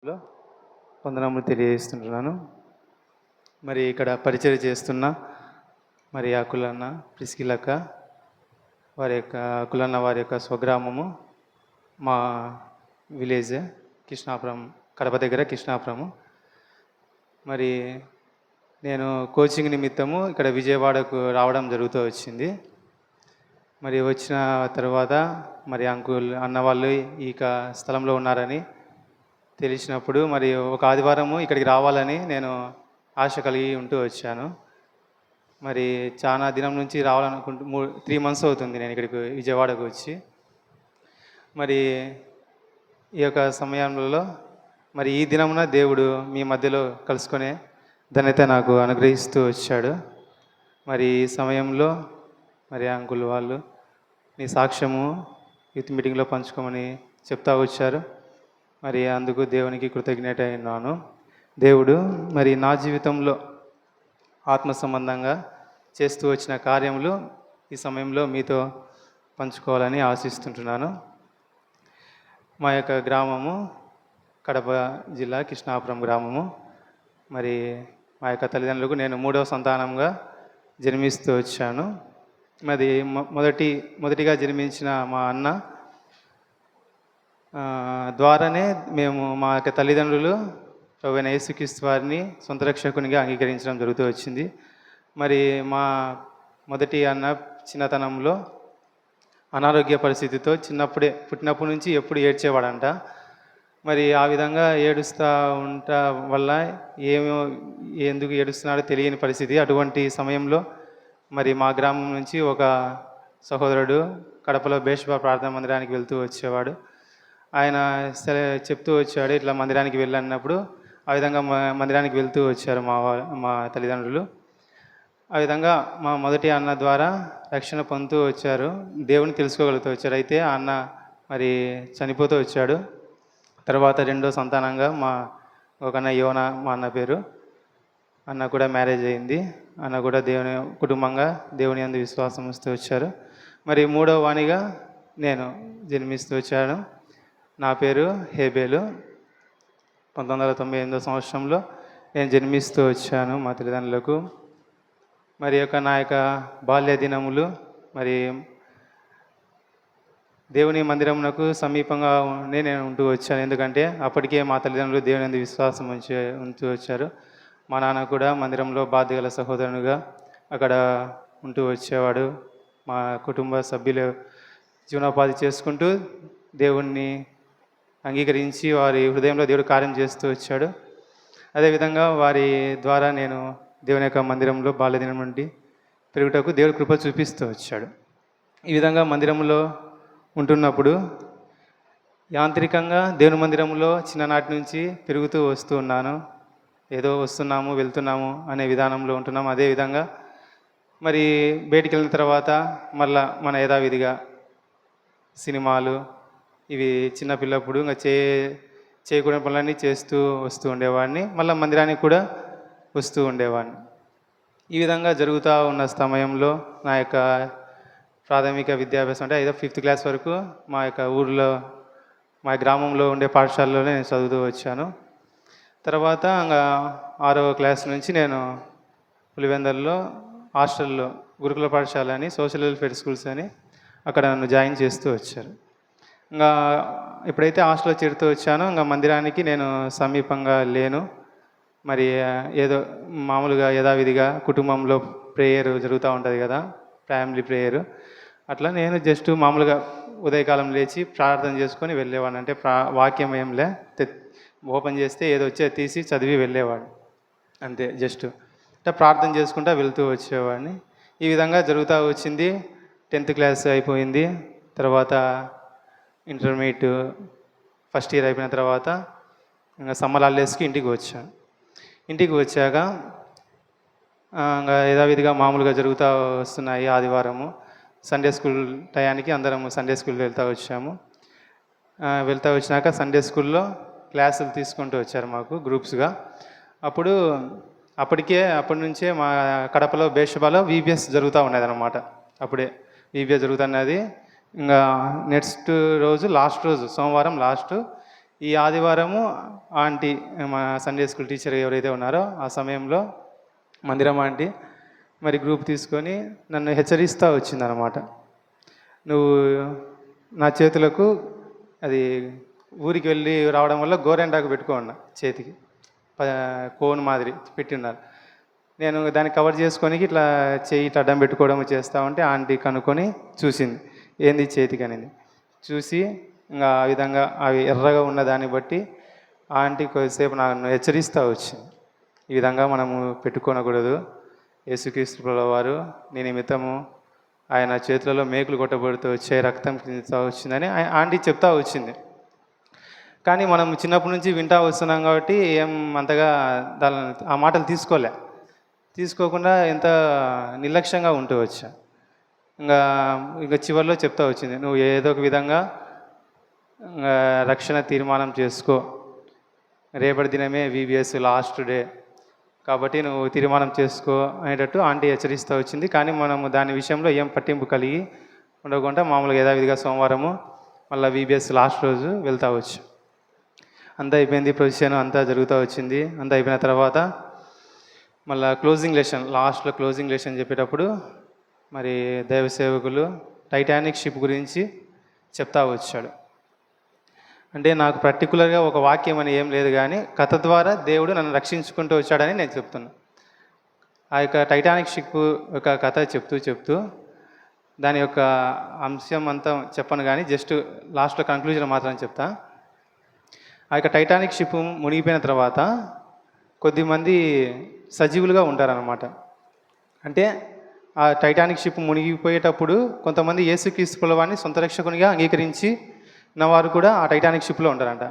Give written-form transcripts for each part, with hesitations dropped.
లో వందనములు తెలియజేస్తుంటున్నాను. మరి ఇక్కడ పరిచర్య చేస్తున్న మరి అకులన్న ప్రిస్కిలక్క వారి యొక్క స్వగ్రామము మా విలేజ్ కృష్ణాపురం, కడప దగ్గర కృష్ణాపురము. మరి నేను కోచింగ్ నిమిత్తము ఇక్కడ విజయవాడకు రావడం జరుగుతూ వచ్చింది. మరి వచ్చిన తర్వాత మరి అన్న వాళ్ళు ఈ స్థలంలో ఉన్నారని తెలిసినప్పుడు మరి ఒక ఆదివారము ఇక్కడికి రావాలని నేను ఆశ కలిగి ఉంటూ వచ్చాను. మరి చాలా దినం నుంచి రావాలనుకుంటూ 3 months అవుతుంది నేను ఇక్కడికి విజయవాడకు వచ్చి. మరి ఈ యొక్క సమయంలో మరి ఈ దినమున దేవుడు మీ మధ్యలో కలుసుకునే ధన్యత నాకు అనుగ్రహిస్తూ వచ్చాడు. మరి ఈ సమయంలో మరి అంకుల్ వాళ్ళు మీ సాక్ష్యము యూత్ మీటింగ్లో పంచుకోమని చెప్తా వచ్చారు. మరి అందుకు దేవునికి కృతజ్ఞత అయినాను. దేవుడు మరి నా జీవితంలో ఆత్మ సంబంధంగా చేస్తూ వచ్చిన కార్యములు ఈ సమయంలో మీతో పంచుకోవాలని ఆశిస్తుంటున్నాను. మా యొక్క గ్రామము కడప జిల్లా కృష్ణాపురం గ్రామము. మరి మా యొక్క తల్లిదండ్రులకు నేను 3వ సంతానంగా జన్మిస్తూ వచ్చాను. మరి మొదటిగా జన్మించిన మా అన్న ద్వారానే మేము మా యొక్క తల్లిదండ్రులు ప్రభువైన యేసుక్రీస్తు వారిని సొంత రక్షకునిగా అంగీకరించడం జరుగుతూ వచ్చింది. మరి మా మొదటి అన్న చిన్నతనంలో అనారోగ్య పరిస్థితితో పుట్టినప్పటి నుంచి ఎప్పుడు ఏడ్చేవాడంట. మరి ఆ విధంగా ఏడుస్తూ వల్ల ఎందుకు ఏడుస్తున్నాడో తెలియని పరిస్థితి. అటువంటి సమయంలో మరి మా గ్రామం నుంచి ఒక సహోదరుడు కడపలో బేషబా ప్రార్థనా మందిరానికి వెళ్తూ వచ్చేవాడు. ఆయన చెప్తూ వచ్చాడు, ఇట్లా మందిరానికి వెళ్ళన్నప్పుడు ఆ విధంగా మందిరానికి వెళ్తూ వచ్చారు మా తల్లిదండ్రులు. ఆ విధంగా మా మొదటి అన్న ద్వారా రక్షణ పొందుతూ వచ్చారు, దేవుని తెలుసుకోగలుగుతూ వచ్చారు. అయితే ఆ అన్న మరి చనిపోతూ వచ్చాడు. తర్వాత 2వ సంతానంగా ఒక అన్న యోన, మా అన్న పేరు. అన్న కూడా మ్యారేజ్ అయింది. అన్న కూడా దేవుని కుటుంబంగా దేవుని యందు విశ్వాసం ఇస్తూ వచ్చారు. మరి 3వ వాణిగా నేను జన్మిస్తూ వచ్చాను. నా పేరు హేబేలు. 1998వ సంవత్సరంలో నేను జన్మిస్తూ వచ్చాను మా తల్లిదండ్రులకు. మరి నా యొక్క బాల్య దినములు మరి దేవుని మందిరమునకు సమీపంగా నేను ఉంటూ వచ్చాను. ఎందుకంటే అప్పటికే మా తల్లిదండ్రులు దేవుని యందు విశ్వాసం ఉంటూ వచ్చారు. మా నాన్న కూడా మందిరంలో బాధ్యగల సహోదరునిగా అక్కడ ఉంటూ వచ్చేవాడు. మా కుటుంబ సభ్యులు జీవనోపాధి చేసుకుంటూ దేవుణ్ణి అంగీకరించి వారి హృదయంలో దేవుడు కార్యం చేస్తూ వచ్చాడు. అదేవిధంగా వారి ద్వారా నేను దేవుని యొక్క మందిరంలో బాల్యదినం నుండి పెరుగుటకు దేవుడు కృప చూపిస్తూ వచ్చాడు. ఈ విధంగా మందిరంలో ఉంటున్నప్పుడు యాంత్రికంగా దేవుని మందిరంలో చిన్ననాటి నుంచి పెరుగుతూ వస్తూ ఉన్నాను. ఏదో వస్తున్నాము వెళ్తున్నాము అనే విధానంలో ఉంటున్నాము. అదేవిధంగా మరి బయటికి వెళ్ళిన తర్వాత మళ్ళా మన యథావిధిగా సినిమాలు ఇవి చిన్నపిల్లప్పుడు ఇంకా చేయకూడని పనులన్నీ చేస్తూ వస్తూ ఉండేవాడిని. మళ్ళీ మందిరానికి కూడా వస్తూ ఉండేవాడిని. ఈ విధంగా జరుగుతూ ఉన్న సమయంలో నా యొక్క ప్రాథమిక విద్యాభ్యాసం అంటే 5th క్లాస్ వరకు మా యొక్క ఊరిలో మా గ్రామంలో ఉండే పాఠశాలలోనే నేను చదువుతూ వచ్చాను. తర్వాత ఇంకా 6వ క్లాస్ నుంచి నేను పులివెందల్లో హాస్టల్లో గురుకుల పాఠశాల అని సోషల్ వెల్ఫేర్ స్కూల్స్ అని అక్కడ నన్ను జాయిన్ చేస్తూ వచ్చారు. ఇంకా ఎప్పుడైతే హాస్టల్లో చేరుతూ వచ్చానో ఇంకా మందిరానికి నేను సమీపంగా లేను. మరి ఏదో మామూలుగా యథావిధిగా కుటుంబంలో ప్రేయర్ జరుగుతూ ఉంటుంది కదా, ఫ్యామిలీ ప్రేయర్. అట్లా నేను జస్ట్ మామూలుగా ఉదయకాలం లేచి ప్రార్థన చేసుకొని వెళ్ళేవాడిని. అంటే వాక్యం ఏంలే, ఓపెన్ చేస్తే ఏదో వచ్చే తీసి చదివి వెళ్ళేవాడు అంతే. జస్ట్ అంటే ప్రార్థన చేసుకుంటూ వెళ్తూ వచ్చేవాడిని. ఈ విధంగా జరుగుతూ వచ్చింది. 10th క్లాస్ అయిపోయింది. తర్వాత ఇంటర్మీడియట్ ఫస్ట్ ఇయర్ అయిపోయిన తర్వాత ఇంకా సమ్మర్ హాలిడేస్కి ఇంటికి వచ్చాను. ఇంటికి వచ్చాక ఇంకా యథావిధిగా మామూలుగా జరుగుతూ వస్తున్నాయి. ఆదివారము సండే స్కూల్ టయానికి అందరం సండే స్కూల్ వెళ్తూ వచ్చినాక సండే స్కూల్లో క్లాసులు తీసుకుంటూ వచ్చారు మాకు గ్రూప్స్గా. అప్పటి నుంచే మా కడపలో బేషబాలో VBS జరుగుతూ ఉన్నది అనమాట. అప్పుడే VBS జరుగుతున్నది. ఇంకా నెక్స్ట్ రోజు లాస్ట్ రోజు సోమవారం లాస్ట్ ఈ ఆదివారము ఆంటీ, మా సండే స్కూల్ టీచర్ ఎవరైతే ఉన్నారో ఆ సమయంలో మందిరం ఆంటీ మరి గ్రూప్ తీసుకొని నన్ను హెచ్చరిస్తూ వచ్చిందనమాట. నువ్వు నా చేతులకు అది ఊరికి వెళ్ళి రావడం వల్ల గోరెండాకు పెట్టుకోండి చేతికి కోన్ మాదిరి పెట్టి ఉన్నారు. నేను దాన్ని కవర్ చేసుకొని ఇట్లా చేయి ఇట్లా అడ్డం పెట్టుకోవడం చేస్తూ ఉంటే ఆంటీ కనుక్కొని చూసింది ఏంది చేతికి అనేది. చూసి ఇంకా ఆ విధంగా అవి ఎర్రగా ఉన్న దాన్ని బట్టి ఆంటీ కొద్దిసేపు నన్ను హెచ్చరిస్తూ వచ్చింది, ఈ విధంగా మనము పెట్టుకోనకూడదు. యేసుక్రీస్తు వారు నీ నిమిత్తము ఆయన చేతులలో మేకులు కొట్టబడుతూ వచ్చే రక్తం కింద వచ్చిందని ఆంటీ చెప్తా వచ్చింది. కానీ మనం చిన్నప్పటి నుంచి వింటా వస్తున్నాం కాబట్టి ఏం అంతగా దాని ఆ మాటలు తీసుకోకుండా ఎంత నిర్లక్ష్యంగా ఉంటూ వచ్చా. ఇంకా చివరిలో చెప్తా వచ్చింది, నువ్వు ఏదో ఒక విధంగా రక్షణ తీర్మానం చేసుకో, రేపటి దినమే VBS లాస్ట్ డే కాబట్టి నువ్వు తీర్మానం చేసుకో అనేటట్టు ఆంటీ హెచ్చరిస్తూ వచ్చింది. కానీ మనము దాని విషయంలో ఏం పట్టింపు కలిగి ఉండకుండా మామూలుగా యథావిధిగా సోమవారము మళ్ళీ VBS లాస్ట్ రోజు వెళ్తూ వచ్చు. అంతా అయిపోయింది, ప్రొసెషన్ అంతా జరుగుతూ వచ్చింది. అంతా అయిపోయిన తర్వాత మళ్ళీ క్లోజింగ్ లెసన్, లాస్ట్లో క్లోజింగ్ లెసన్ చెప్పేటప్పుడు మరి దైవ సేవకులు టైటానిక్ షిప్ గురించి చెప్తా వచ్చాడు. అంటే నాకు పర్టికులర్గా ఒక వాక్యం అని ఏం లేదు, కానీ కథ ద్వారా దేవుడు నన్ను రక్షించుకుంటూ వచ్చాడని నేను చెప్తున్నాను. ఆ యొక్క టైటానిక్ షిప్ యొక్క కథ చెప్తూ దాని యొక్క అంశం అంతా చెప్పను, కానీ జస్ట్ లాస్ట్లో కంక్లూజన్ మాత్రం చెప్తా. ఆ యొక్క టైటానిక్ షిప్ మునిగిపోయిన తర్వాత కొద్దిమంది సజీవులుగా ఉంటారన్నమాట. అంటే ఆ టైటానిక్ షిప్ మునిగిపోయేటప్పుడు కొంతమంది యేసుక్రీస్తు ప్రభువుని సొంత రక్షకునిగా అంగీకరించి వారు కూడా ఆ టైటానిక్ షిప్లో ఉంటారంట.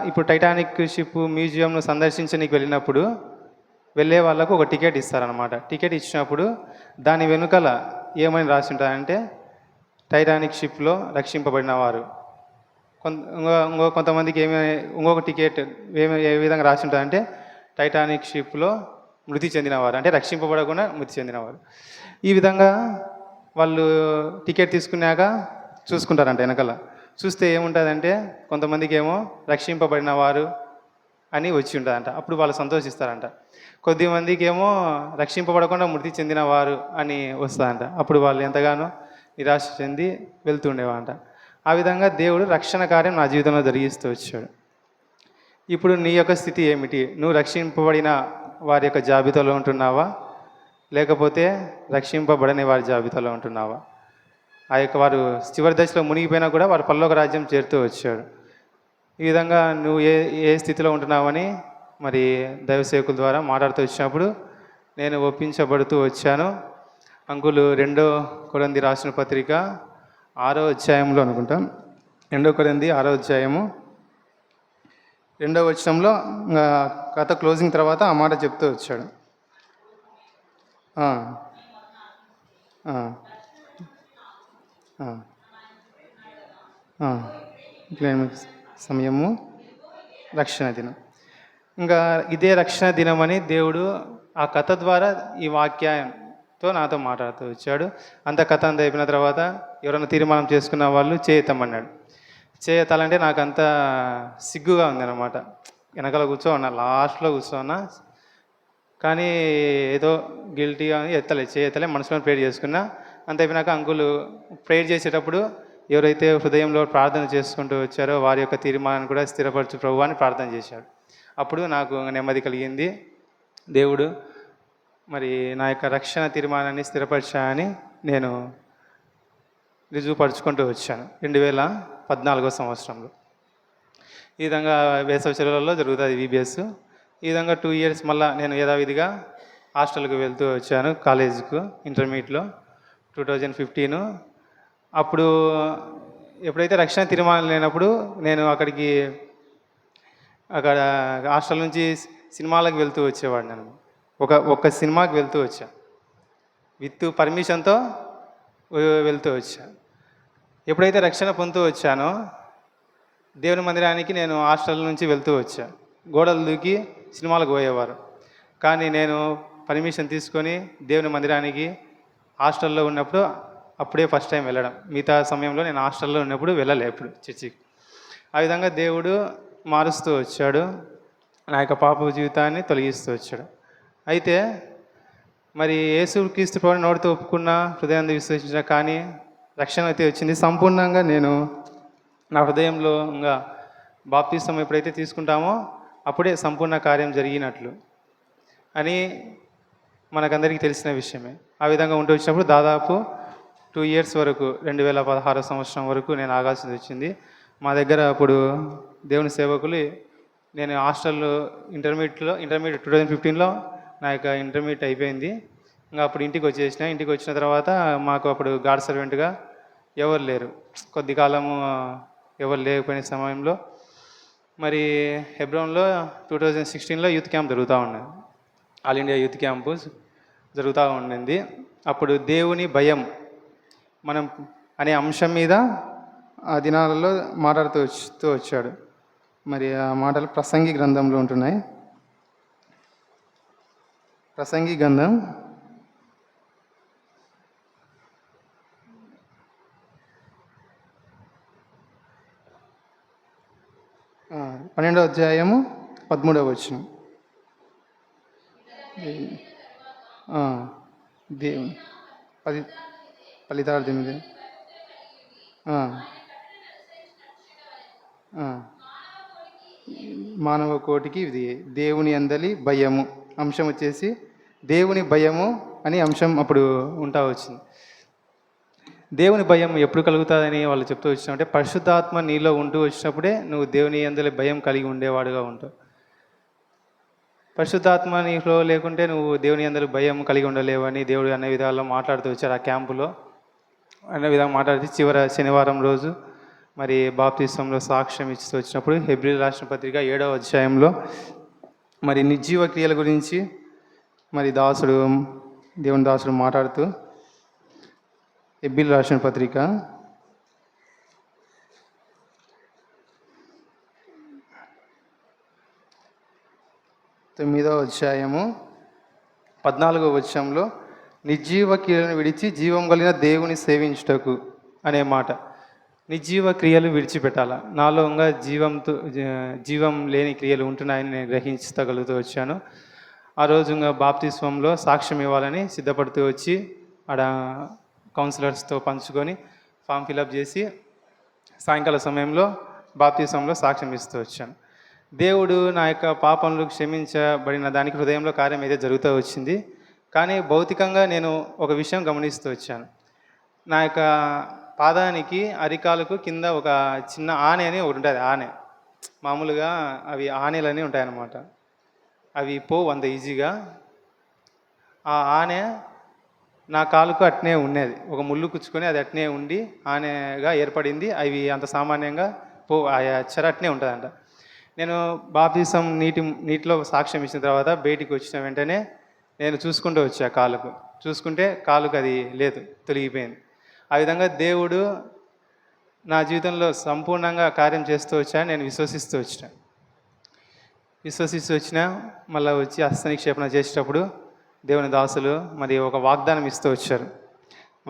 ఇప్పుడు టైటానిక్ షిప్ మ్యూజియంను సందర్శించడానికి వెళ్ళినప్పుడు వెళ్ళే వాళ్ళకు ఒక టికెట్ ఇస్తారనమాట. టికెట్ ఇచ్చినప్పుడు దాని వెనుకల ఏమని రాసి ఉంటారంటే టైటానిక్ షిప్లో రక్షింపబడిన వారు. కొంతమందికి ఇంకొక టికెట్ ఏ విధంగా రాసి ఉంటారంటే టైటానిక్ షిప్లో మృతి చెందినవారు, అంటే రక్షింపబడకుండా మృతి చెందినవారు. ఈ విధంగా వాళ్ళు టికెట్ తీసుకున్నాక చూసుకుంటారంట. వెనకాల చూస్తే ఏముంటుందంటే కొంతమందికి ఏమో రక్షింపబడిన వారు అని వచ్చి ఉంటుందంట. అప్పుడు వాళ్ళు సంతోషిస్తారంట. కొద్దిమందికి ఏమో రక్షింపబడకుండా మృతి చెందిన వారు అని వస్తుందంట. అప్పుడు వాళ్ళు ఎంతగానో నిరాశ చెంది వెళ్తుండేవారంట. ఆ విధంగా దేవుడు రక్షణ కార్యం నా జీవితంలో జరిగిస్తూ వచ్చాడు. ఇప్పుడు నీ యొక్క స్థితి ఏమిటి? నువ్వు రక్షింపబడిన వారి యొక్క జాబితాలో ఉంటున్నావా, లేకపోతే రక్షింపబడని వారి జాబితాలో ఉంటున్నావా? ఆ యొక్క వారు చివరి దశలో మునిగిపోయినా కూడా వారు పరలోక రాజ్యం చేరుతూ వచ్చాడు. ఈ విధంగా నువ్వు ఏ స్థితిలో ఉంటున్నావని మరి దైవ సేవకుల ద్వారా మాట్లాడుతూ వచ్చినప్పుడు నేను ఒప్పించబడుతూ వచ్చాను. అంకులు 2 కొరింథీ రాసిన పత్రిక 6వ అధ్యాయంలో అనుకుంటాం, 2 కొరింథీ 6వ అధ్యాయము 2వ వచనంలో కథ క్లోజింగ్ తర్వాత ఆ మాట చెప్తూ వచ్చాడు. సమయము రక్షణ దినం. ఇంకా ఇదే రక్షణ దినం అని దేవుడు ఆ కథ ద్వారా ఈ వాక్యంతో నాతో మాట్లాడుతూ వచ్చాడు. అంత కథ అంతా అయిపోయిన తర్వాత ఎవరైనా తీర్మానం చేసుకున్న వాళ్ళు చేయతమన్నాడు. చేయతాలంటే నాకు అంత సిగ్గుగా ఉందన్నమాట. వెనకాల కూర్చోన్నా, లాస్ట్లో కూర్చోన్నా, కానీ ఏదో గిల్టీగా చేయతలే మనసులో ప్రేయర్ చేసుకున్నా. అంత అయిపోయినాక అంకులు ప్రేయర్ చేసేటప్పుడు ఎవరైతే హృదయంలో ప్రార్థన చేసుకుంటూ వచ్చారో వారి యొక్క తీర్మానాన్ని కూడా స్థిరపరచు ప్రభువా అని ప్రార్థన చేశాడు. అప్పుడు నాకు నెమ్మది కలిగింది. దేవుడు మరి నా యొక్క రక్షణ తీర్మానాన్ని స్థిరపరిచాయని నేను రుజువుపరుచుకుంటూ వచ్చాను 2014 సంవత్సరంలో. ఈ విధంగా వేసవి సెలవులలో జరుగుతుంది VBS. ఈ విధంగా 2 years మళ్ళీ నేను యథావిధిగా హాస్టల్కి వెళ్తూ వచ్చాను, కాలేజీకు ఇంటర్మీడియట్లో 2015. అప్పుడు ఎప్పుడైతే రక్షణ తీర్మానం లేనప్పుడు నేను అక్కడ హాస్టల్ నుంచి సినిమాలకు వెళ్తూ వచ్చేవాడు. నేను ఒక్క సినిమాకి వెళ్తూ వచ్చా, విత్ పర్మిషన్తో వెళ్తూ వచ్చా. ఎప్పుడైతే రక్షణ పొందుతూ వచ్చానో దేవుని మందిరానికి నేను హాస్టల్ నుంచి వెళ్తూ వచ్చా. గోడలు దూకి సినిమాలకు పోయేవారు, కానీ నేను పర్మిషన్ తీసుకొని దేవుని మందిరానికి హాస్టల్లో ఉన్నప్పుడు అప్పుడే ఫస్ట్ టైం వెళ్ళడం. మిగతా సమయంలో నేను హాస్టల్లో ఉన్నప్పుడు వెళ్ళలే ఎప్పుడు చర్చికి. ఆ విధంగా దేవుడు మారుస్తూ వచ్చాడు, నా యొక్క పాప జీవితాన్ని తొలగిస్తూ వచ్చాడు. అయితే మరి యేసు క్రీస్తు ప్రభువుని నోటితో ఒప్పుకున్న, హృదయాన్ని విశ్వసించిన, కానీ రక్షణ అయితే వచ్చింది. సంపూర్ణంగా నేను నా హృదయంలో ఇంకా బాప్తిసం ఎప్పుడైతే తీసుకుంటామో అప్పుడే సంపూర్ణ కార్యం జరిగినట్లు అని మనకందరికీ తెలిసిన విషయమే. ఆ విధంగా ఉంటూ వచ్చినప్పుడు దాదాపు 2 years వరకు 2016 సంవత్సరం వరకు నేను ఆగాల్సింది వచ్చింది. మా దగ్గర అప్పుడు దేవుని సేవకులు, నేను హాస్టల్లో ఇంటర్మీడియట్ 2015లో నా యొక్క ఇంటర్మీడియట్ అయిపోయింది. ఇంకా అప్పుడు ఇంటికి వచ్చేసిన. ఇంటికి వచ్చిన తర్వాత మాకు అప్పుడు గాడ్ సర్వెంట్గా ఎవరు లేరు. కొద్ది కాలము ఎవరు లేకపోయిన సమయంలో మరి హెబ్రోన్లో 2016లో యూత్ క్యాంప్ జరుగుతూ ఉన్నది. ఆల్ ఇండియా యూత్ క్యాంపు జరుగుతూ ఉండింది. అప్పుడు దేవుని భయం మనం అనే అంశం మీద ఆ దినాలలో మాట్లాడుతూ వచ్చాడు. మరి ఆ మాటలు ప్రసంగి గ్రంథంలో ఉంటున్నాయి. ప్రసంగి గ్రంథం 12వ అధ్యాయము 13వ వచనం. దేవుని ఫలితార్థమిది. మానవ కోటికి ఇది దేవుని అందలి భయము అంశం వచ్చేసి దేవుని భయము అని అంశం అప్పుడు ఉంటా వచ్చింది. దేవుని భయం ఎప్పుడు కలుగుతుందని వాళ్ళు చెప్తూ వచ్చినప్పుడే, పరిశుద్ధాత్మ నీలో ఉంటూ వచ్చినప్పుడే నువ్వు దేవుని అందలి భయం కలిగి ఉండేవాడుగా ఉంటావు. పరిశుద్ధాత్మ నీలో లేకుంటే నువ్వు దేవుని అందరి భయం కలిగి ఉండలేవని దేవుడు అనే విధాల్లో మాట్లాడుతూ వచ్చారు. ఆ క్యాంపులో అనే విధంగా మాట్లాడితే చివరి శనివారం రోజు మరి బాప్తిస్మంలో సాక్ష్యం ఇస్తూ వచ్చినప్పుడు హెబ్రీయుల రాసిన పత్రిక 7వ అధ్యాయంలో మరి నిర్జీవ క్రియల గురించి మరి దేవుని దాసుడు మాట్లాడుతూ, హెబ్రీయుల రాసిన పత్రిక 9వ అధ్యాయము 14వ వచనంలో నిర్జీవ క్రియలను విడిచి జీవం కలిగిన దేవుని సేవించుటకు అనే మాట. నిర్జీవ క్రియలు విడిచిపెట్టాల. నాలో ఇంకా జీవం లేని క్రియలు ఉంటున్నాయని నేను గ్రహించగలుగుతూ వచ్చాను. ఆ రోజు ఇంకా బాప్తిస్మంలో సాక్ష్యం ఇవ్వాలని సిద్ధపడుతూ వచ్చి ఆడ కౌన్సిలర్స్తో పంచుకొని ఫామ్ ఫిలప్ చేసి సాయంకాల సమయంలో బాప్తిస్మంలో సాక్ష్యం ఇస్తూ వచ్చాను. దేవుడు నా యొక్క పాపములు క్షమించబడిన దానికి హృదయంలో కార్యం అయితే జరుగుతూ వచ్చింది. కానీ భౌతికంగా నేను ఒక విషయం గమనిస్తూ వచ్చాను. నా యొక్క పాదానికి అరికాలకు కింద ఒక చిన్న ఆనె అని ఒకటి ఉంటుంది. ఆనె మామూలుగా అవి ఆనెలని ఉంటాయన్నమాట. అవి పోవు అంత ఈజీగా. ఆ ఆనె నా కాలుకు అట్నే ఉన్నది. ఒక ముళ్ళు కుచ్చుకొని అది అట్నే ఉండి ఆనెగా ఏర్పడింది. అవి అంత సామాన్యంగా ఆ చెర అట్నే ఉంటుందంట. నేను బాప్తిసం నీటిలో సాక్ష్యం ఇచ్చిన తర్వాత బయటికి వచ్చిన వెంటనే నేను చూసుకుంటూ వచ్చా. చూసుకుంటే కాలుకు అది లేదు, తొలగిపోయింది. ఆ విధంగా దేవుడు నా జీవితంలో సంపూర్ణంగా కార్యం చేస్తూ వచ్చాను. నేను విశ్వసిస్తూ వచ్చిన మళ్ళీ వచ్చి హస్తనిక్షేపణ చేసేటప్పుడు దేవుని దాసులు మరి ఒక వాగ్దానం ఇస్తూ వచ్చారు.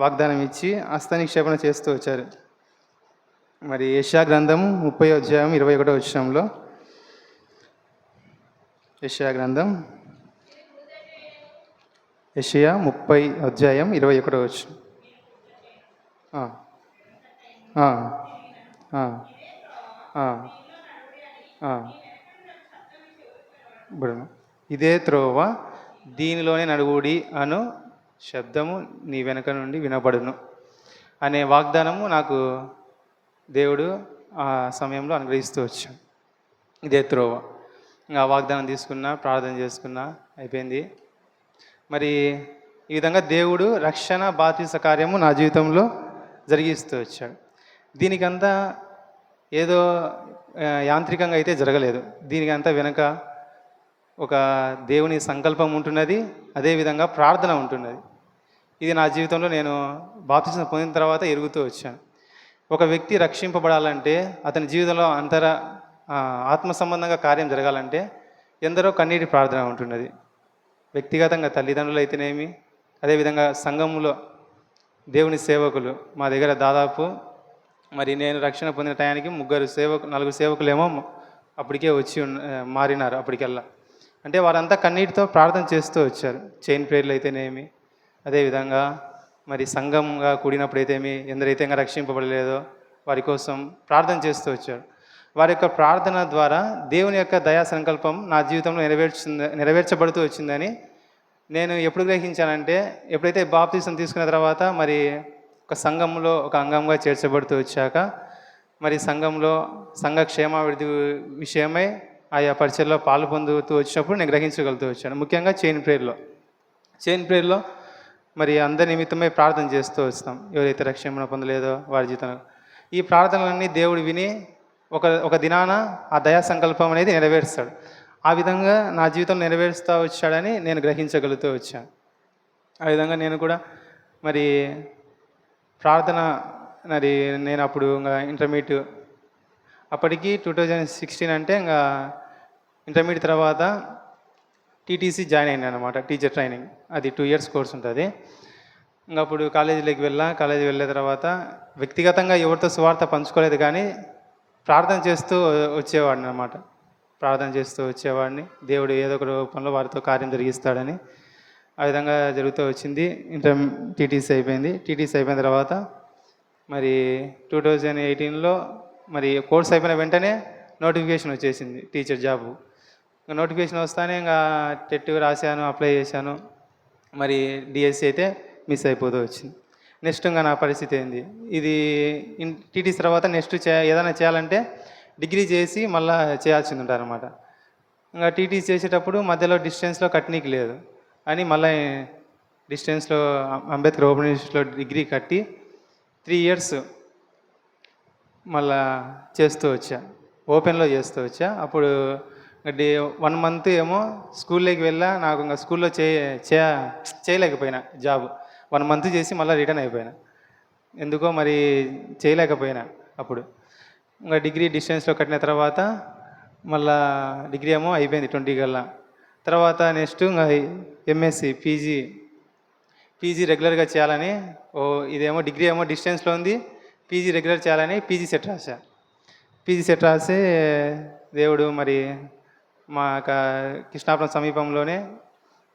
వాగ్దానం ఇచ్చి హస్తనిక్షేపణ చేస్తూ వచ్చారు. మరి యెషయా గ్రంథం 30వ అధ్యాయం 21వ వచనంలో, యెషయా 30 అధ్యాయం 21వ వచనం. ఇదే త్రోవ, దీనిలోనే నడువుడి అను శబ్దము నీ వెనక నుండి వినబడును అనే వాగ్దానము నాకు దేవుడు ఆ సమయంలో అనుగ్రహిస్తూ వచ్చాడు. ఇదే త్రోవ. ఇంకా వాగ్దానం తీసుకున్నా, ప్రార్థన చేసుకున్నా, అయిపోయింది. మరి ఈ విధంగా దేవుడు రక్షణ బాప్తిస కార్యము నా జీవితంలో జరిగిస్తూ వచ్చాడు. దీనికంతా ఏదో యాంత్రికంగా అయితే జరగలేదు. దీనికంతా వెనుక ఒక దేవుని సంకల్పం ఉంటున్నది, అదేవిధంగా ప్రార్థన ఉంటున్నది. ఇది నా జీవితంలో నేను బాప్తిసం పొందిన తర్వాత ఎరుగుతూ వచ్చాను. ఒక వ్యక్తి రక్షింపబడాలంటే, అతని జీవితంలో ఆత్మ సంబంధంగా కార్యం జరగాలంటే ఎందరో కన్నీటి ప్రార్థన ఉంటున్నది. వ్యక్తిగతంగా తల్లిదండ్రులు అయితేనేమి, అదేవిధంగా సంఘంలో దేవుని సేవకులు మా దగ్గర దాదాపు మరి నేను రక్షణ పొందిన టయానికి నలుగురు సేవకులేమో అప్పటికే మారినారు అప్పటికెల్లా. అంటే వారంతా కన్నీటితో ప్రార్థన చేస్తూ వచ్చారు. చైన్ ప్రేయర్లు అయితేనేమి, అదేవిధంగా మరి సంఘంగా కూడినప్పుడైతేమి ఎందరైతే ఇంకా రక్షింపబడలేదో వారి కోసం ప్రార్థన చేస్తూ వచ్చారు. వారి యొక్క ప్రార్థన ద్వారా దేవుని యొక్క దయా సంకల్పం నా జీవితంలో నెరవేర్చబడుతూ వచ్చిందని నేను ఎప్పుడు గ్రహించానంటే, ఎప్పుడైతే బాప్తిసం తీసుకున్న తర్వాత మరి ఒక సంఘంలో ఒక అంగంగా చేర్చబడుతూ వచ్చాక మరి సంఘంలో సంఘ క్షేమాభివృద్ధి విషయమై ఆయా పరిచయలో పాలు పొందుతూ వచ్చినప్పుడు నేను గ్రహించగలుగుతూ వచ్చాను. ముఖ్యంగా చైన్ ప్రేయర్లో మరి అందరి నిమిత్తమై ప్రార్థన చేస్తూ వస్తాం. ఎవరైతే రక్షణ పొందలేదో వారి జీవితం ఈ ప్రార్థనలన్నీ దేవుడు విని ఒక దినాన ఆ దయా సంకల్పం అనేది నెరవేరుస్తాడు. ఆ విధంగా నా జీవితం నెరవేరుస్తూ వచ్చాడని నేను గ్రహించగలుగుతూ వచ్చాను. ఆ విధంగా నేను కూడా మరి ప్రార్థన మరి నేను అప్పుడు ఇంకా ఇంటర్మీడియట్ అప్పటికి 2016 అంటే ఇంకా ఇంటర్మీడియట్ తర్వాత టీటీసీ జాయిన్ అయినా అనమాట, టీచర్ ట్రైనింగ్. అది 2 years కోర్స్ ఉంటుంది. ఇంకా అప్పుడు కాలేజీకి వెళ్ళిన తర్వాత వ్యక్తిగతంగా ఎవరితో సువార్త పంచుకోలేదు, కానీ ప్రార్థన చేస్తూ వచ్చేవాడిని అనమాట. దేవుడు ఏదో ఒక రూపంలో వారితో కార్యం జరిగిస్తాడని ఆ విధంగా జరుగుతూ వచ్చింది. టీటీసీ అయిపోయిన తర్వాత మరి 2018లో మరి కోర్స్ అయిపోయిన వెంటనే నోటిఫికేషన్ వచ్చేసింది టీచర్ జాబు. నోటిఫికేషన్ వస్తానే ఇంకా టెట్ రాశాను, అప్లై చేశాను. మరి డిఎస్సి అయితే మిస్ అయిపోతూ వచ్చింది. నెక్స్ట్ ఇంకా నా పరిస్థితి ఏంది, ఇది టీటీసీ తర్వాత నెక్స్ట్ ఏదైనా చేయాలంటే డిగ్రీ చేసి మళ్ళీ చేయాల్సింది ఉంటారనమాట. ఇంకా టీటీసీ చేసేటప్పుడు మధ్యలో డిస్టెన్స్లో కట్టనీకి లేదు అని మళ్ళీ డిస్టెన్స్లో అంబేద్కర్ ఓపెన్ యూనివర్సిటీలో డిగ్రీ కట్టి 3 years మళ్ళా ఓపెన్లో చేస్తూ వచ్చా. అప్పుడు 1 month ఏమో స్కూల్లోకి వెళ్ళా. నాకు ఇంకా స్కూల్లో చేయలేకపోయినా జాబ్. 1 month చేసి మళ్ళీ రిటర్న్ అయిపోయినా. ఎందుకో మరి చేయలేకపోయినా. అప్పుడు ఇంకా డిగ్రీ డిస్టెన్స్లో కట్టిన తర్వాత మళ్ళా డిగ్రీ ఏమో అయిపోయింది 20 కల్లా. తర్వాత నెక్స్ట్ ఇంకా ఎంఎస్సి పీజీ రెగ్యులర్గా చేయాలని, ఇదేమో డిగ్రీ ఏమో డిస్టెన్స్లో ఉంది, పీజీ రెగ్యులర్ చేయాలని పీజీ సెట్ రాసి దేవుడు మరి మా కృష్ణాపురం సమీపంలోనే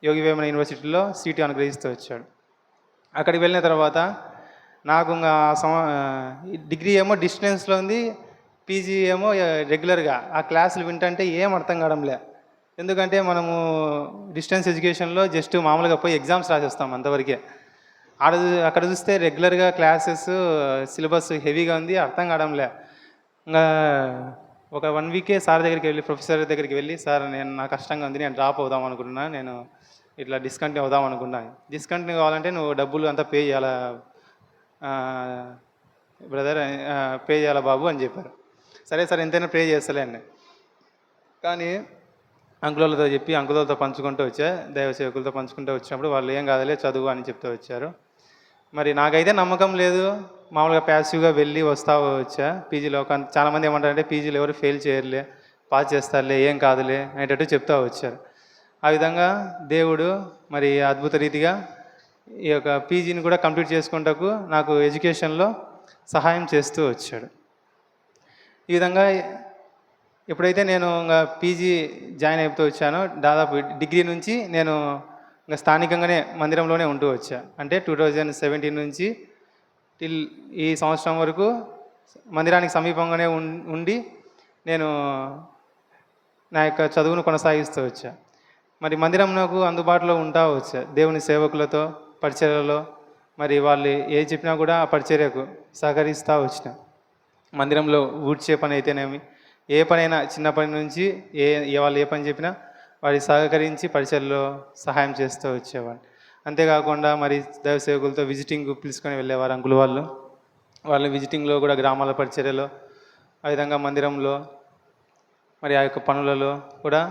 యోగి వేమన యూనివర్సిటీలో సీటు అనుగ్రహిస్తూ వచ్చాడు. అక్కడికి వెళ్ళిన తర్వాత నాకు ఇంకా డిగ్రీ ఏమో డిస్టెన్స్లో ఉంది, పీజీ ఏమో రెగ్యులర్గా. ఆ క్లాసులు వింటంటే ఏం అర్థం కావడంలే. ఎందుకంటే మనము డిస్టెన్స్ ఎడ్యుకేషన్లో జస్ట్ మామూలుగా పోయి ఎగ్జామ్స్ రాసేస్తాం అంతవరకే. అక్కడ చూస్తే రెగ్యులర్గా క్లాసెస్ సిలబస్ హెవీగా ఉంది, అర్థం కావడంలే. ఇంకా ఒక 1 week ప్రొఫెసర్ దగ్గరికి వెళ్ళి సార్ నా కష్టంగా ఉంది, నేను డ్రాప్ అవుదాం అనుకుంటున్నా, నేను ఇట్లా డిస్కంటిన్యూ అవుదాం అనుకున్నాను. డిస్కంటిన్యూ కావాలంటే నువ్వు డబ్బులు అంతా పే చేయాలా బ్రదర్, పే చేయాలా బాబు అని చెప్పారు. సరే సార్ ఎంతైనా పే చేస్తలే అని. కానీ అంకులతో పంచుకుంటూ వచ్చా, దైవ సేవకులతో పంచుకుంటూ వచ్చినప్పుడు వాళ్ళు ఏం కాదులే చదువు అని చెప్తూ వచ్చారు. మరి నాకైతే నమ్మకం లేదు, మామూలుగా ప్యాసివ్గా వెళ్ళి వచ్చా పీజీలో. చాలామంది ఏమంటారంటే పీజీలో ఎవరు ఫెయిల్ చేయరులే, పాస్ చేస్తారులే, ఏం కాదులే అనేటట్టు చెప్తూ వచ్చారు. ఆ విధంగా దేవుడు మరి అద్భుత రీతిగా ఈ యొక్క పీజీని కూడా కంప్లీట్ చేసుకుంటకు నాకు ఎడ్యుకేషన్లో సహాయం చేస్తూ వచ్చాడు. ఈ విధంగా ఎప్పుడైతే నేను ఇంకా పీజీ జాయిన్ అయిపోతూ వచ్చానో, దాదాపు డిగ్రీ నుంచి నేను ఇంకా స్థానికంగానే మందిరంలోనే ఉంటూ వచ్చా. అంటే 2017 నుంచి టిల్ ఈ సంవత్సరం వరకు మందిరానికి సమీపంగానే ఉండి నేను నా యొక్క చదువును కొనసాగిస్తూ వచ్చా. మరి మందిరం నాకు అందుబాటులో వచ్చా. దేవుని సేవకులతో పరిచర్యలో మరి వాళ్ళు ఏ చెప్పినా కూడా ఆ పరిచర్యకు సహకరిస్తూ వచ్చిన. మందిరంలో ఊడ్చే పని అయితేనేమి, ఏ పనైనా చిన్న పని నుంచి వాళ్ళు ఏ పని చెప్పినా వారి సహకరించి పరిచర్యలో సహాయం చేస్తూ వచ్చేవాడిని. అంతేకాకుండా మరి దైవ సేవకులతో విజిటింగ్ పిలుచుకొని వెళ్ళేవారు అంకుల్ వాళ్ళు విజిటింగ్లో కూడా గ్రామాల పరిచర్యలో, ఆ విధంగా మందిరంలో మరి ఆ యొక్క పనులలో కూడా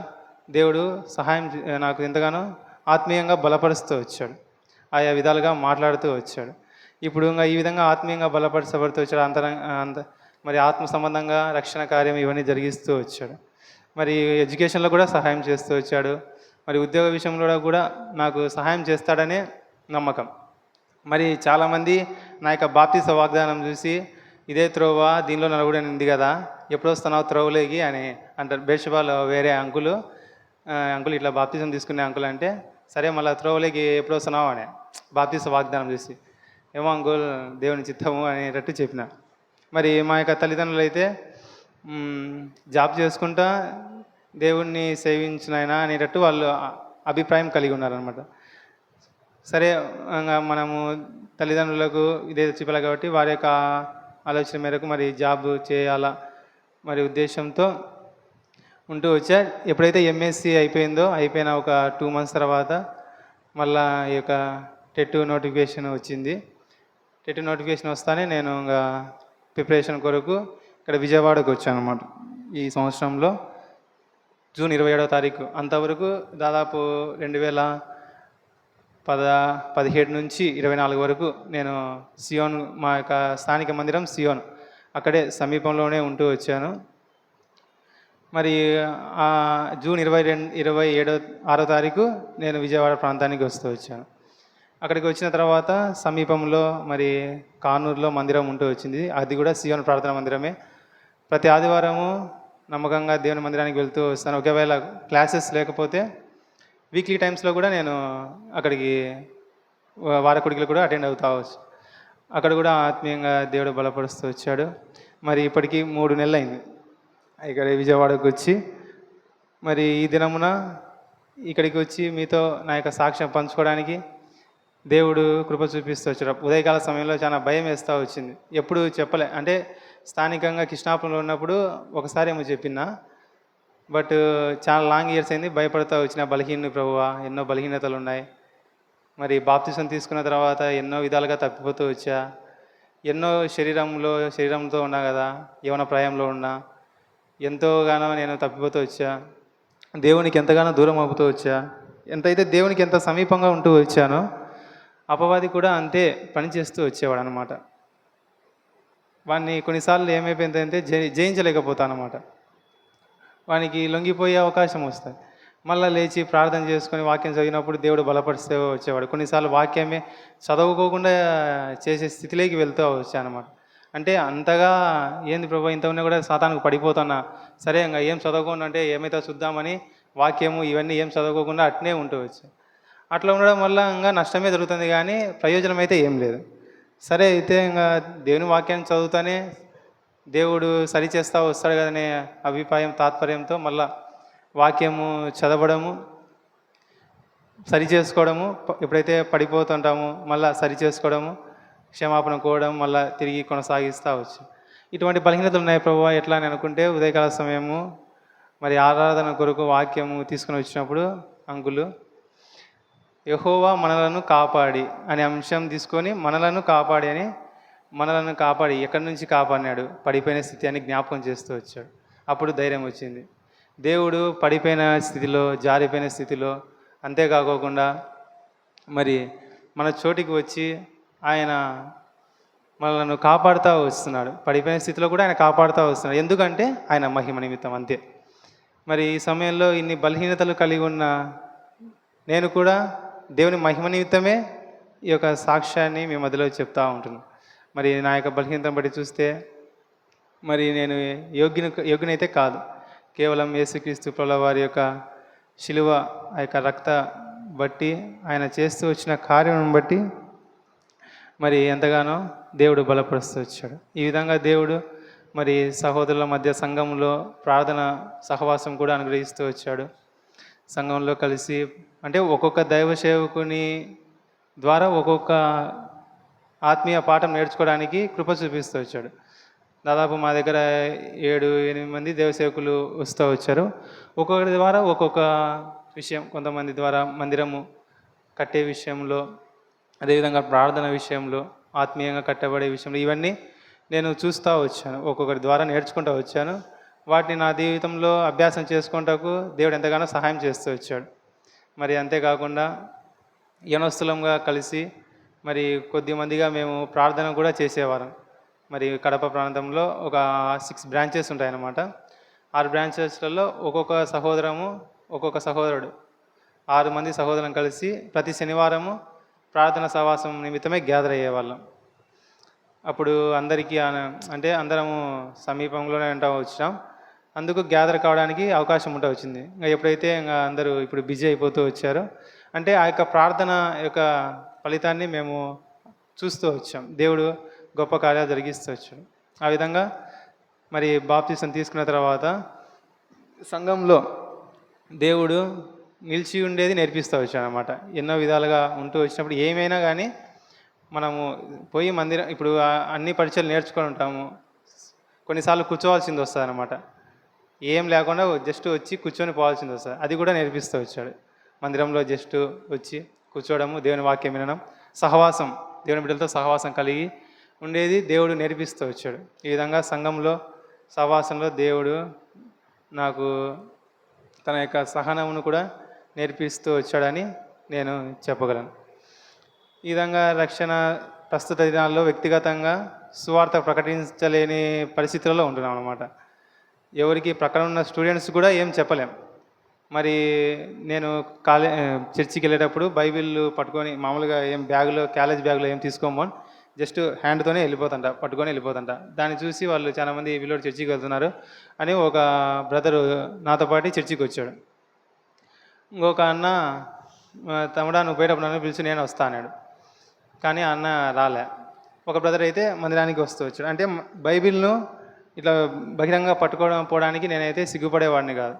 దేవుడు సహాయం నాకు ఎంతగానో ఆత్మీయంగా బలపరుస్తూ వచ్చాడు. ఆయా విధాలుగా మాట్లాడుతూ వచ్చాడు. ఇప్పుడు ఇంకా ఈ విధంగా ఆత్మీయంగా బలపరచబడుతూ వచ్చాడు. మరి ఆత్మ సంబంధంగా రక్షణ కార్యం ఇవన్నీ జరిగిస్తూ వచ్చాడు. మరి ఎడ్యుకేషన్లో కూడా సహాయం చేస్తూ వచ్చాడు. మరి ఉద్యోగ విషయంలో కూడా నాకు సహాయం చేస్తాడనే నమ్మకం. మరి చాలామంది నా యొక్క బాప్తిస వాగ్దానం చూసి ఇదే త్రోవ దీనిలో నలుగుడని ఉంది కదా, ఎప్పుడు వస్తున్నావు త్రోవలోకి అని అంటారు. బెర్షెబాలో వేరే అంకులు ఇట్లా బాప్తిజం తీసుకునే అంకుల్ అంటే, సరే మళ్ళీ త్రోవలోకి ఎప్పుడు వస్తున్నావు అని బాప్తిజ వాగ్దానం చేసి, ఏమో అంకుల్ దేవుని చిత్తము అనేటట్టు చెప్పిన. మరి మా యొక్క తల్లిదండ్రులు అయితే జాబ్ చేసుకుంటా దేవుణ్ణి సేవించినైనా అనేటట్టు వాళ్ళు అభిప్రాయం కలిగి ఉన్నారనమాట. సరే మనము తల్లిదండ్రులకు ఇదే చెప్పాలి కాబట్టి వారి యొక్క ఆలోచన మేరకు మరి జాబ్ చేయాలా మరి ఉద్దేశంతో ఉంటూ వచ్చా. ఎప్పుడైతే ఎంఎస్సి అయిపోయిన ఒక 2 months తర్వాత మళ్ళా ఈ యొక్క టెట్ నోటిఫికేషన్ వచ్చింది. టెట్ నోటిఫికేషన్ వస్తానే నేను ఇంకా ప్రిపరేషన్ కొరకు ఇక్కడ విజయవాడకు వచ్చాను అనమాట. ఈ సంవత్సరంలో జూన్ 27వ తారీఖు అంతవరకు దాదాపు 2017 నుంచి 24 వరకు నేను సియోన్, మా యొక్క స్థానిక మందిరం సియోన్, అక్కడే సమీపంలోనే ఉంటూ వచ్చాను. మరి జూన్ 26వ తారీఖు నేను విజయవాడ ప్రాంతానికి వస్తూ వచ్చాను. అక్కడికి వచ్చిన తర్వాత సమీపంలో మరి కానూరులో మందిరం ఉంటూ వచ్చింది. అది కూడా సియోన్ ప్రార్థనా మందిరమే. ప్రతి ఆదివారము నమ్మకంగా దేవుని మందిరానికి వెళ్తూ వస్తాను. ఒకవేళ క్లాసెస్ లేకపోతే వీక్లీ టైమ్స్లో కూడా నేను అక్కడికి వారకుడికి కూడా అటెండ్ అవుతా వచ్చు. అక్కడ కూడా ఆత్మీయంగా దేవుడు బలపరుస్తూ వచ్చాడు. మరి ఇప్పటికీ 3 నెలలు అయింది ఇక్కడ విజయవాడకు వచ్చి. మరి ఈ దినమున ఇక్కడికి వచ్చి మీతో నా యొక్క సాక్ష్యం పంచుకోవడానికి దేవుడు కృప చూపిస్తూ వచ్చాడు. ఉదయకాల సమయంలో చాలా భయం వేస్తూ వచ్చింది. ఎప్పుడు చెప్పలే, అంటే స్థానికంగా కృష్ణాపురంలో ఉన్నప్పుడు ఒకసారి ఏమో చెప్పినా, బట్ చాలా లాంగ్ ఇయర్స్ అయింది. భయపడుతూ వచ్చిన బలహీన ప్రభువా, ఎన్నో బలహీనతలు ఉన్నాయి. మరి బాప్తిసం తీసుకున్న తర్వాత ఎన్నో విధాలుగా తప్పిపోతూ వచ్చా. ఎన్నో శరీరంతో ఉన్నా కదా, యవన ప్రాయంలో ఉన్నా ఎంతోగానో నేను తప్పిపోతూ వచ్చా. దేవునికి ఎంతగానో దూరం అవుతూ వచ్చా. ఎంతైతే దేవునికి ఎంత సమీపంగా ఉంటూ వచ్చానో అపవాది కూడా అంతే పనిచేస్తూ వచ్చేవాడు అనమాట. వాడిని కొన్నిసార్లు ఏమైపోయిందంటే జయించలేకపోతానమాట. వానికి లొంగిపోయే అవకాశం వస్తుంది. మళ్ళీ లేచి ప్రార్థన చేసుకొని వాక్యం చదివినప్పుడు దేవుడు బలపరిస్తే వచ్చేవాడు. కొన్నిసార్లు వాక్యమే చదవుకోకుండా చేసే స్థితిలోకి వెళ్తూ వచ్చానమాట. అంటే అంతగా ఏంది ప్రభు ఇంత ఉన్నా కూడా సాతానుకు పడిపోతున్నా, సరే ఇంకా ఏం చదవకుండా అంటే ఏమైతే చూద్దామని వాక్యము ఇవన్నీ ఏం చదవుకోకుండా అట్నే ఉంటూ వచ్చా. అట్లా ఉండడం వల్ల ఇంకా నష్టమే జరుగుతుంది కానీ ప్రయోజనం అయితే ఏం లేదు. సరే అయితే ఇంకా దేవుని వాక్యాన్ని చదువుతానే దేవుడు సరిచేస్తా వస్తాడు కదనే తాత్పర్యంతో మళ్ళా వాక్యము చదవడము, సరి చేసుకోవడము, ఎప్పుడైతే పడిపోతుంటామో మళ్ళీ సరి చేసుకోవడము, క్షమాపణ కోవడం, మళ్ళీ తిరిగి కొనసాగిస్తూ వచ్చు. ఇటువంటి బలహీనతలు ఉన్నాయి ప్రభువా ఎట్లా అని అనుకుంటే ఉదయకాల సమయము మరి ఆరాధన కొరకు వాక్యము తీసుకుని వచ్చినప్పుడు అంకులు యెహోవా మనలను కాపాడి అనే అంశం తీసుకొని మనలను కాపాడి ఎక్కడి నుంచి కాపాడినాడు, పడిపోయిన స్థితి అని జ్ఞాపకం చేస్తూ వచ్చాడు. అప్పుడు ధైర్యం వచ్చింది. దేవుడు పడిపోయిన స్థితిలో, జారిపోయిన స్థితిలో, అంతేకాకోకుండా మరి మన చోటికి వచ్చి ఆయన మనల్ని కాపాడుతూ వస్తున్నాడు. పడిపోయిన స్థితిలో కూడా ఆయన కాపాడుతూ వస్తున్నాడు. ఎందుకంటే ఆయన మహిమ నిమిత్తం అంతే. మరి ఈ సమయంలో ఇన్ని బలహీనతలు కలిగి ఉన్న నేను కూడా దేవుని మహిమ నిమిత్తమే ఈ యొక్క సాక్ష్యాన్ని మీ మధ్యలో చెప్తూ ఉంటున్నాను. మరి నా యొక్క బలహీనతను బట్టి చూస్తే మరి నేను యోగ్యునైతే కాదు. కేవలం యేసుక్రీస్తు ప్రభువు వారి యొక్క శిలువ ఆ యొక్క రక్త బట్టి ఆయన చేస్తూ వచ్చిన కార్యం బట్టి మరి ఎంతగానో దేవుడు బలపరుస్తూ వచ్చాడు. ఈ విధంగా దేవుడు మరి సహోదరుల మధ్య సంఘంలో ప్రార్థన సహవాసం కూడా అనుగ్రహిస్తూ వచ్చాడు. సంఘంలో కలిసి అంటే ఒక్కొక్క దైవ సేవకుని ద్వారా ఒక్కొక్క ఆత్మీయ పాఠం నేర్చుకోవడానికి కృప చూపిస్తూ వచ్చాడు. దాదాపు మా దగ్గర 7-8 మంది దేవసేవకులు వస్తూ వచ్చారు. ఒక్కొక్కరి ద్వారా ఒక్కొక్క విషయం, కొంతమంది ద్వారా మందిరము కట్టే విషయంలో, అదేవిధంగా ప్రార్థన విషయంలో, ఆత్మీయంగా కట్టబడే విషయంలో ఇవన్నీ నేను చూస్తూ వచ్చాను. ఒక్కొక్కరి ద్వారా నేర్చుకుంటూ వచ్చాను. వాటిని నా జీవితంలో అభ్యాసం చేసుకుంటకు దేవుడు ఎంతగానో సహాయం చేస్తూ వచ్చాడు. మరి అంతేకాకుండా యనస్తులంగా కలిసి మరి కొద్దిమందిగా మేము ప్రార్థన కూడా చేసేవారం. మరి కడప ప్రాంతంలో ఒక 6 బ్రాంచెస్ ఉంటాయన్నమాట. 6 బ్రాంచెస్లలో ఒక్కొక్క సహోదరుడు 6 మంది సహోదరులను కలిసి ప్రతి శనివారము ప్రార్థన సహవాసం నిమిత్తమే గ్యాదర్ అయ్యేవాళ్ళం. అప్పుడు అందరికీ అంటే అందరము సమీపంలోనే వచ్చాం, అందుకు గ్యాదర్ కావడానికి అవకాశం ఉంటూ వచ్చింది. ఇంకా ఎప్పుడైతే ఇంకా అందరూ ఇప్పుడు బిజీ అయిపోతూ వచ్చారో, అంటే ఆ యొక్క ప్రార్థన యొక్క ఫలితాన్ని మేము చూస్తూ వచ్చాం. దేవుడు గొప్ప కార్యాలు జరిగిస్తూ వచ్చాడు. ఆ విధంగా మరి బాప్తిసం తీసుకున్న తర్వాత సంఘంలో దేవుడు నిలిచి ఉండేది నేర్పిస్తూ వచ్చాడు అనమాట. ఎన్నో విధాలుగా ఉంటూ వచ్చినప్పుడు ఏమైనా కానీ మనము పోయి మందిరం ఇప్పుడు అన్ని పరిచయాలు నేర్చుకొని ఉంటాము, కొన్నిసార్లు కూర్చోవాల్సింది వస్తుంది అనమాట. ఏం లేకుండా జస్ట్ వచ్చి కూర్చొని పోవాల్సింది వస్తుంది. అది కూడా నేర్పిస్తూ వచ్చాడు. మందిరంలో జస్ట్ వచ్చి కూర్చోవడము, దేవుని వాక్యం వినడం, సహవాసం, దేవుని బిడ్డలతో సహవాసం కలిగి ఉండేది దేవుడు నేర్పిస్తూ వచ్చాడు. ఈ విధంగా సంఘంలో సహవాసంలో దేవుడు నాకు తన యొక్క సహనమును కూడా నేర్పిస్తూ వచ్చాడని నేను చెప్పగలను. ఈ విధంగా రక్షణ ప్రస్తుత దినాల్లో వ్యక్తిగతంగా సువార్త ప్రకటించలేని పరిస్థితుల్లో ఉంటున్నాం అన్నమాట. ఎవరికి ప్రక్కన ఉన్న స్టూడెంట్స్ కూడా ఏం చెప్పలేం. మరి నేను చర్చికి వెళ్ళేటప్పుడు బైబిల్ పట్టుకొని మామూలుగా ఏం బ్యాగులో కాలేజ్ బ్యాగులో ఏం తీసుకోమని జస్ట్ హ్యాండ్తోనే పట్టుకొని వెళ్ళిపోతుంట. దాన్ని చూసి వాళ్ళు చాలామంది వీళ్ళు చర్చికి వెళ్తున్నారు అని ఒక బ్రదరు నాతో పాటు చర్చికి వచ్చాడు. ఇంకొక అన్న, తమ్ముడా నువ్వు పోయేటప్పుడు నన్ను పిలిచి నేను వస్తా అన్నాడు. కానీ అన్న రాలే. ఒక బ్రదర్ అయితే మందిరానికి వస్తూ వచ్చాడు. అంటే బైబిల్ను ఇట్లా బహిరంగ పోవడానికి నేనైతే సిగ్గుపడేవాడిని కాదు.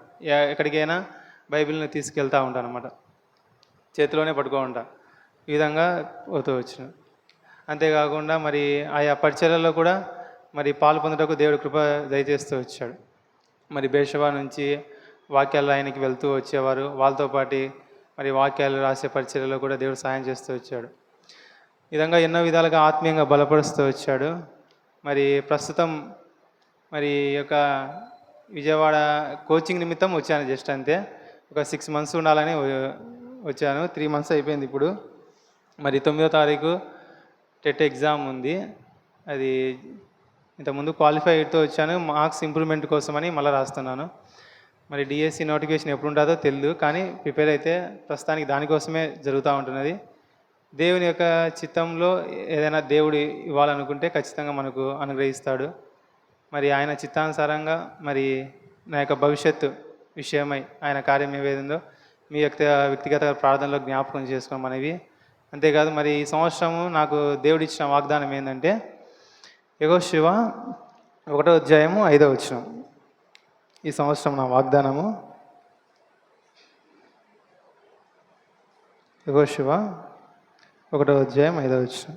ఎక్కడికైనా బైబిల్ని తీసుకెళ్తూ ఉంటాను అన్నమాట, చేతిలోనే పట్టుకో ఉంటా. ఈ విధంగా పోతూ వచ్చిన. అంతేకాకుండా మరి ఆయా పరిచర్యలలో కూడా మరి పాలు పొందుటకు దేవుడు కృప దయచేస్తూ వచ్చాడు. మరి బేర్షెబా నుంచి వాక్యాలు ఆయనకి వెళ్తూ వచ్చేవారు, వాళ్ళతో పాటు మరి వాక్యాలు రాసే పరిచర్యలో కూడా దేవుడు సహాయం చేస్తూ వచ్చాడు. ఈ విధంగా ఎన్నో విధాలుగా ఆత్మీయంగా బలపరుస్తూ వచ్చాడు. మరి ప్రస్తుతం మరి యొక్క విజయవాడ కోచింగ్ నిమిత్తం వచ్చాను, జస్ట్ అంతే. ఒక 6 months ఉండాలని వచ్చాను. 3 months అయిపోయింది ఇప్పుడు. మరి 9వ తారీఖు టెట్ ఎగ్జామ్ ఉంది. అది ఇంతకుముందు క్వాలిఫైడ్తో వచ్చాను, మార్క్స్ ఇంప్రూవ్మెంట్ కోసమని మళ్ళీ రాస్తున్నాను. మరి డిఎస్సి నోటిఫికేషన్ ఎప్పుడు ఉంటుందో తెలియదు, కానీ ప్రిపేర్ అయితే ప్రస్తుతానికి దానికోసమే జరుగుతూ ఉంటున్నది. దేవుని యొక్క చిత్తంలో ఏదైనా దేవుడు ఇవ్వాలనుకుంటే ఖచ్చితంగా మనకు అనుగ్రహిస్తాడు. మరి ఆయన చిత్తానుసారంగా మరి నా యొక్క భవిష్యత్తు విషయమై ఆయన కార్యం ఏవేందో మీ వ్యక్తిగత ప్రార్థనలో జ్ఞాపకం చేసుకోమనేవి. అంతేకాదు మరి ఈ సంవత్సరము నాకు దేవుడు ఇచ్చిన వాగ్దానం ఏంటంటే యెహోషువ 1:5 ఈ సంవత్సరం నా వాగ్దానము. యెహోషువ 1:5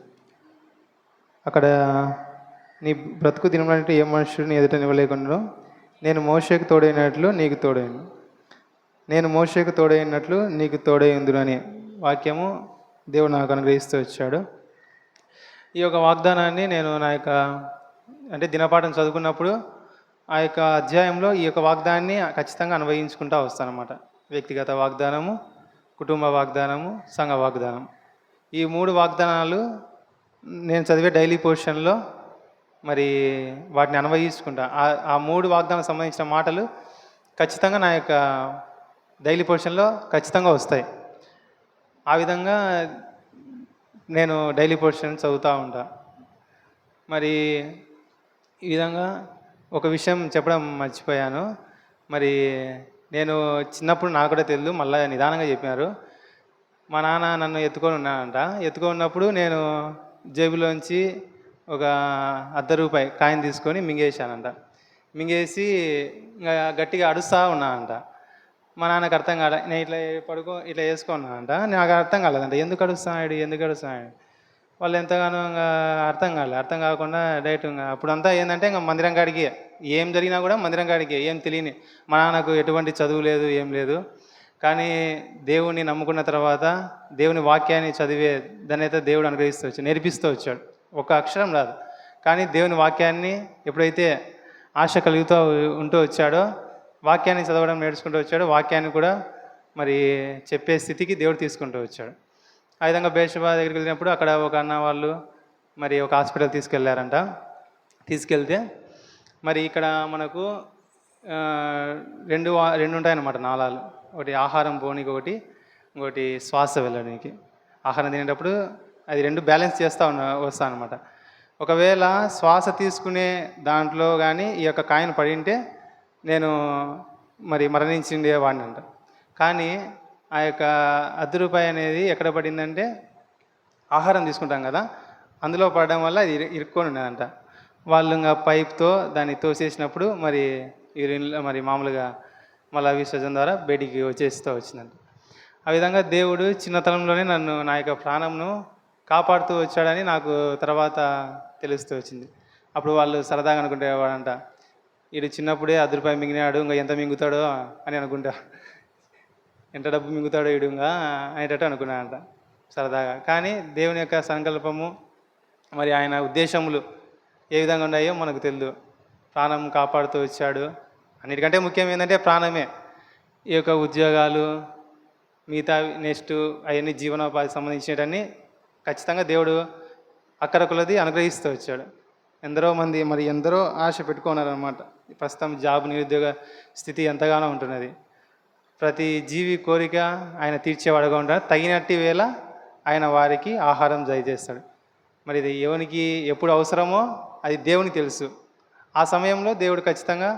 అక్కడ నీ బ్రతుకు దినములంటే ఏ మనుషుడిని ఎదుట నివ్వలేకుండా నేను మోషేకు తోడైనట్లు నీకు తోడైను, నేను మోషేకు తోడైనట్లు నీకు తోడైందును అనే వాక్యము దేవుడు నాకు అనుగ్రహిస్తూ వచ్చాడు. ఈ యొక్క వాగ్దానాన్ని నేను నా యొక్క అంటే దినపాఠం చదువుకున్నప్పుడు ఆ యొక్క అధ్యాయంలో ఈ యొక్క వాగ్దానాన్ని ఖచ్చితంగా అన్వయించుకుంటూ వస్తానన్నమాట. వ్యక్తిగత వాగ్దానము, కుటుంబ వాగ్దానము, సంఘ వాగ్దానం. ఈ 3 వాగ్దానాలు నేను చదివే డైలీ పోర్షన్లో మరి వాటిని అన్వయించుకుంటా. ఆ 3 వాగ్దానాలకు సంబంధించిన మాటలు ఖచ్చితంగా నా యొక్క డైలీ పోర్షన్లో ఖచ్చితంగా వస్తాయి. ఆ విధంగా నేను డైలీ పోర్షన్ చదువుతూ ఉంటా. మరి ఈ విధంగా ఒక విషయం చెప్పడం మర్చిపోయాను. మరి నేను చిన్నప్పుడు నాకు కూడా తెలియదు, మళ్ళీ నిదానంగా చెప్పినారు. మా నాన్న నన్ను ఎత్తుకొని ఉన్నానంట. ఎత్తుకొని ఉన్నప్పుడు నేను జేబులోంచి ఒక ₹1 కాయిన్ తీసుకొని మింగేశానంట. మింగేసి ఇంకా గట్టిగా అడుస్తూ ఉన్నానంట. మా నాన్నకు అర్థం కాలే. నేను ఇట్లా వేసుకున్నానంట. నాకు అర్థం కాలేదంట, ఎందుకు అడుస్తున్నాడు. వాళ్ళు ఎంతగానో ఇంకా అర్థం కాకుండా డైరెక్ట్ ఇంకా అప్పుడంతా ఏంటంటే ఇంకా మందిరం కాడికి ఏం జరిగినా కూడా మందిరం కాడికి ఏం తెలియని. మా నాన్నకు ఎటువంటి చదువు లేదు, ఏం లేదు. కానీ దేవుణ్ణి నమ్ముకున్న తర్వాత దేవుని వాక్యాన్ని చదివే దానైతే దేవుడు నేర్పిస్తూ వచ్చాడు. ఒక అక్షరం రాదు, కానీ దేవుని వాక్యాన్ని ఎప్పుడైతే ఆశ కలుగుతూ ఉంటూ వచ్చాడో, వాక్యాన్ని చదవడం నేర్చుకుంటూ వచ్చాడు, వాక్యాన్ని కూడా మరి చెప్పే స్థితికి దేవుడు తీసుకుంటూ వచ్చాడు. ఆ విధంగా బేర్షెబా దగ్గరికి వెళ్ళినప్పుడు అక్కడ ఒక అన్న వాళ్ళు మరి ఒక హాస్పిటల్ తీసుకెళ్లారంట. తీసుకెళ్తే మరి ఇక్కడ మనకు 2 ఉంటాయన్నమాట నాళాలు. ఒకటి ఆహారం పోనీకి, ఇంకోటి శ్వాస వెళ్ళడానికి. ఆహారం తినేటప్పుడు అది 2 బ్యాలెన్స్ చేస్తూ వస్తా అనమాట. ఒకవేళ శ్వాస తీసుకునే దాంట్లో కానీ ఈ యొక్క కాయిన్ పడింటే నేను మరి మరణించిండేవాడిని అంట. కానీ ఆ యొక్క రూ. 10 అనేది ఎక్కడ పడిందంటే ఆహారం తీసుకుంటాం కదా, అందులో పడడం వల్ల అది ఇరుక్కొని ఉన్నదంట. వాళ్ళు ఇంకా పైప్తో దాన్ని తోసేసినప్పుడు మరి యూరిన్లో మరి మామూలుగా మల విసర్జన ద్వారా బయటికి వచ్చేస్తూ వచ్చిందంట. ఆ విధంగా దేవుడు చిన్నతనంలోనే నన్ను నా యొక్క ప్రాణంను కాపాడుతూ వచ్చాడని నాకు తర్వాత తెలుస్తూ వచ్చింది. అప్పుడు వాళ్ళు సరదాగా అనుకుంటేవాడంట, వీడు చిన్నప్పుడే రూ. 10 మింగినాడు, ఇంకా ఎంత మింగుతాడో అని అనుకుంటా, ఎంత డబ్బు మింగుతాడో వీడుగా అనేటట్టు అనుకున్నాడంట సరదాగా. కానీ దేవుని యొక్క సంకల్పము మరి ఆయన ఉద్దేశములు ఏ విధంగా ఉన్నాయో మనకు తెలియదు. ప్రాణం కాపాడుతూ వచ్చాడు. అన్నిటికంటే ముఖ్యం ఏంటంటే ప్రాణమే. ఈ యొక్క ఉద్యోగాలు మిగతా నెక్స్ట్ అవన్నీ జీవనోపాధికి సంబంధించినవన్నీ ఖచ్చితంగా దేవుడు అక్కర కొలది అనుగ్రహిస్తూ వచ్చాడు. ఎందరో ఆశ పెట్టుకున్నారనమాట. ప్రస్తుతం జాబ్ నిరుద్యోగ స్థితి ఎంతగానో ఉంటున్నది. ప్రతి జీవి కోరిక ఆయన తీర్చేవాడుగా ఉంటాడు. తగినట్టి వేళ ఆయన వారికి ఆహారం దయచేస్తాడు. మరి ఇది ఎవరికి ఎప్పుడు అవసరమో అది దేవునికి తెలుసు. ఆ సమయంలో దేవుడు ఖచ్చితంగా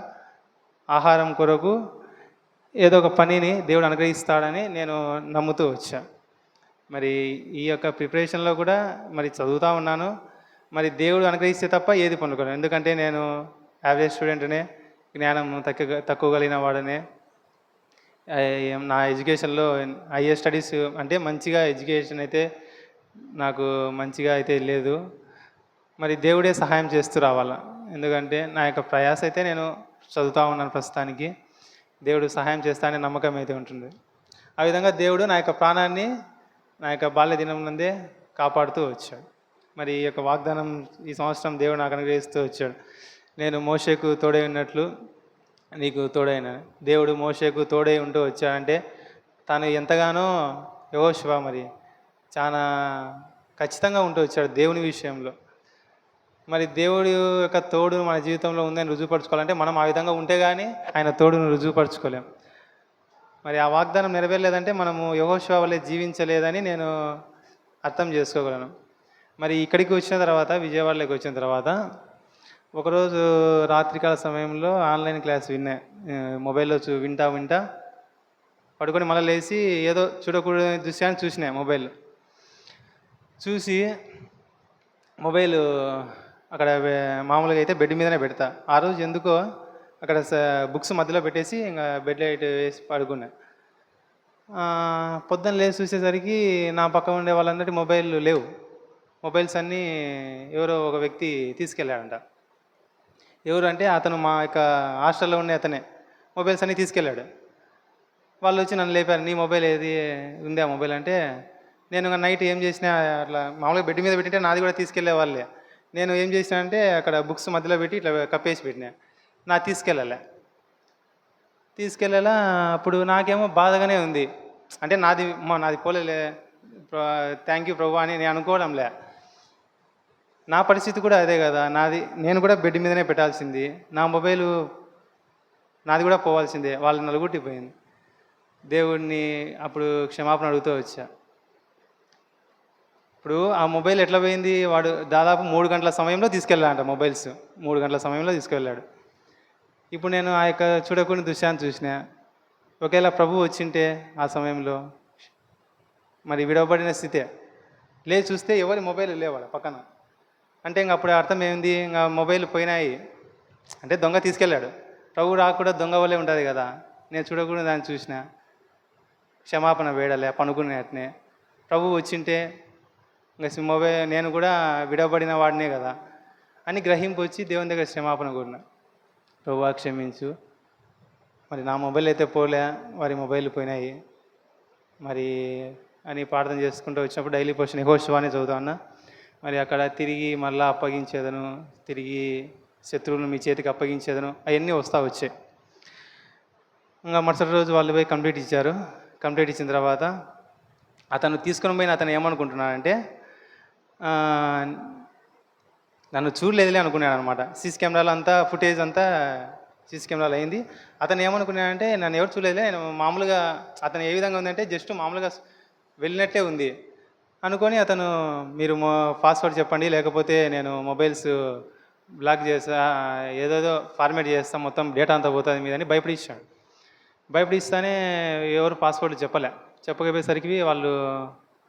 ఆహారం కొరకు ఏదో ఒక పనిని దేవుడు అనుగ్రహిస్తాడని నేను నమ్ముతూ వచ్చా. మరి ఈ యొక్క ప్రిపరేషన్లో కూడా మరి చదువుతూ ఉన్నాను. మరి దేవుడు అనుగ్రహిస్తే తప్ప ఏది పొందుకోను. ఎందుకంటే నేను యావరేజ్ స్టూడెంట్నే, జ్ఞానం తక్కువ కలిగిన వాడనే. నా ఎడ్యుకేషన్లో హైయర్ స్టడీస్ అంటే మంచిగా ఎడ్యుకేషన్ అయితే నాకు మంచిగా అయితే లేదు. మరి దేవుడే సహాయం చేస్తూ రావాలా. ఎందుకంటే నా యొక్క ప్రయాస అయితే నేను చదువుతూ ఉన్నాను ప్రస్తుతానికి. దేవుడు సహాయం చేస్తాననే నమ్మకం అయితే ఉంటుంది. ఆ విధంగా దేవుడు నా యొక్క ప్రాణాన్ని నా యొక్క బాల్య దినం నందే కాపాడుతూ వచ్చాడు. మరి ఈ యొక్క వాగ్దానం ఈ సంవత్సరం దేవుడు నాకు అనుగ్రహిస్తూ వచ్చాడు. నేను మోషేకు తోడై ఉన్నట్లు నీకు తోడైన. దేవుడు మోషేకు తోడై ఉంటూ వచ్చాడంటే తాను ఎంతగానో యెహోషువ మరి చాలా ఖచ్చితంగా ఉంటూ వచ్చాడు దేవుని విషయంలో. మరి దేవుడి యొక్క తోడు మన జీవితంలో ఉందని రుజువుపరచుకోవాలంటే మనం ఆ విధంగా ఉంటే కానీ ఆయన తోడును రుజువుపరచుకోలేం. మరి ఆ వాగ్దానం నెరవేరలేదంటే మనము యెహోషువ వలె జీవించలేదని నేను అర్థం చేసుకోగలను. మరి ఇక్కడికి వచ్చిన తర్వాత, విజయవాడలోకి వచ్చిన తర్వాత ఒకరోజు రాత్రికాల సమయంలో ఆన్లైన్ క్లాస్ మొబైల్లో వింటా పడుకొని మళ్ళీ లేచి ఏదో చూడకూడని దృశ్యాన్ని చూసిన మొబైల్ చూసి మొబైల్ అక్కడ మామూలుగా అయితే బెడ్ మీదనే పెడతా. ఆ రోజు ఎందుకో అక్కడ బుక్స్ మధ్యలో పెట్టేసి ఇంకా బెడ్ లైట్ వేసి పడుకున్నా. పొద్దున్న లేచి చూసేసరికి నా పక్క ఉండే వాళ్ళందరి మొబైల్ లేవు. మొబైల్స్ అన్నీ ఎవరో ఒక వ్యక్తి తీసుకెళ్ళాడంట. ఎవరు అంటే అతను మా యొక్క హాస్టల్లో ఉండే అతనే మొబైల్స్ అన్నీ తీసుకెళ్ళాడు. వాళ్ళు వచ్చి నన్ను లేపారు, నీ మొబైల్ ఏది ఉంది ఆ మొబైల్ అంటే, నేను నైట్ ఏం చేసినా అట్లా మామూలుగా బెడ్ మీద పెట్టింటే నాది కూడా తీసుకెళ్లే వాళ్ళే. నేను ఏం చేసినా అంటే అక్కడ బుక్స్ మధ్యలో పెట్టి ఇట్లా కప్పేసి పెట్టినా, నా తీసుకెళ్ళాలా. అప్పుడు నాకేమో బాధగానే ఉంది. అంటే నాది పోలేలే, థ్యాంక్ యూ ప్రభు అని నేను అనుకోవడంలే. నా పరిస్థితి కూడా అదే కదా, నేను కూడా బెడ్ మీదనే పెట్టాల్సింది, నా మొబైలు నాది కూడా పోవాల్సిందే. వాళ్ళు నలుగురికి పోయింది. దేవుడిని అప్పుడు క్షమాపణ అడుగుతూ వచ్చా. ఇప్పుడు ఆ మొబైల్ ఎట్లా పోయింది, వాడు దాదాపు 3 గంటల సమయంలో తీసుకెళ్ళాడంట. మొబైల్స్ 3 గంటల సమయంలో తీసుకెళ్ళాడు. ఇప్పుడు నేను ఆ యొక్క చూడకుండా దృశ్యాన్ని చూసిన. ఒకవేళ ప్రభు వచ్చింటే ఆ సమయంలో మరి విడవబడిన స్థితే లేదు, చూస్తే ఎవరి మొబైల్ లేవాడు పక్కన. అంటే ఇంక అప్పుడు అర్థం ఏంది, ఇంకా మొబైల్ పోయినాయి అంటే దొంగ తీసుకెళ్ళాడు. ప్రభు రాకుండా దొంగ వల్లే ఉంటుంది కదా. నేను చూడకుండా దాన్ని చూసిన, క్షమాపణ వేడలే, పనుకునేటనే. ప్రభు వచ్చింటే ఇంకా మొబైల్ నేను కూడా విడవబడిన వాడినే కదా అని గ్రహింపు వచ్చి దేవుని దగ్గర క్షమాపణ కోరిన. ప్రభువా క్షమించు, మరి నా మొబైల్ అయితే పోలే, వారి మొబైల్ పోయినాయి మరి అని ప్రార్థన చేసుకుంటూ వచ్చినప్పుడు డైలీ పోషన్ యెహోషువ అని చదువుతా ఉన్నా. మరి అక్కడ తిరిగి మళ్ళీ అప్పగించేదను, తిరిగి శత్రువులను మీ చేతికి అప్పగించేదను, అవన్నీ వచ్చాయి. ఇంకా మరుసటి రోజు వాళ్ళు పోయి కంప్లీట్ ఇచ్చారు. కంప్లీట్ ఇచ్చిన తర్వాత అతను తీసుకొని పోయిన అతను ఏమనుకుంటున్నాడంటే, నన్ను చూడలేదులే అనుకున్నాడు అనమాట. సీసీ కెమెరాలు అంతా ఫుటేజ్ అంతా సీసీ కెమెరాలు అయింది. అతను ఏమనుకున్నాడంటే, నన్ను ఎవరు చూడలేదులే, నేను మామూలుగా అతను ఏ విధంగా ఉందంటే జస్ట్ మామూలుగా వెళ్ళినట్టే ఉంది. అనుకొని అతను మీరు పాస్వర్డ్ చెప్పండి, లేకపోతే నేను మొబైల్స్ బ్లాక్ చేస్తా, ఏదేదో ఫార్మేట్ చేస్తాం, మొత్తం డేటా అంతా పోతుంది మీదని భయపడిచ్చాడు. భయపడిస్తానే ఎవరు పాస్వర్డ్ చెప్పకపోయేసరికి వాళ్ళు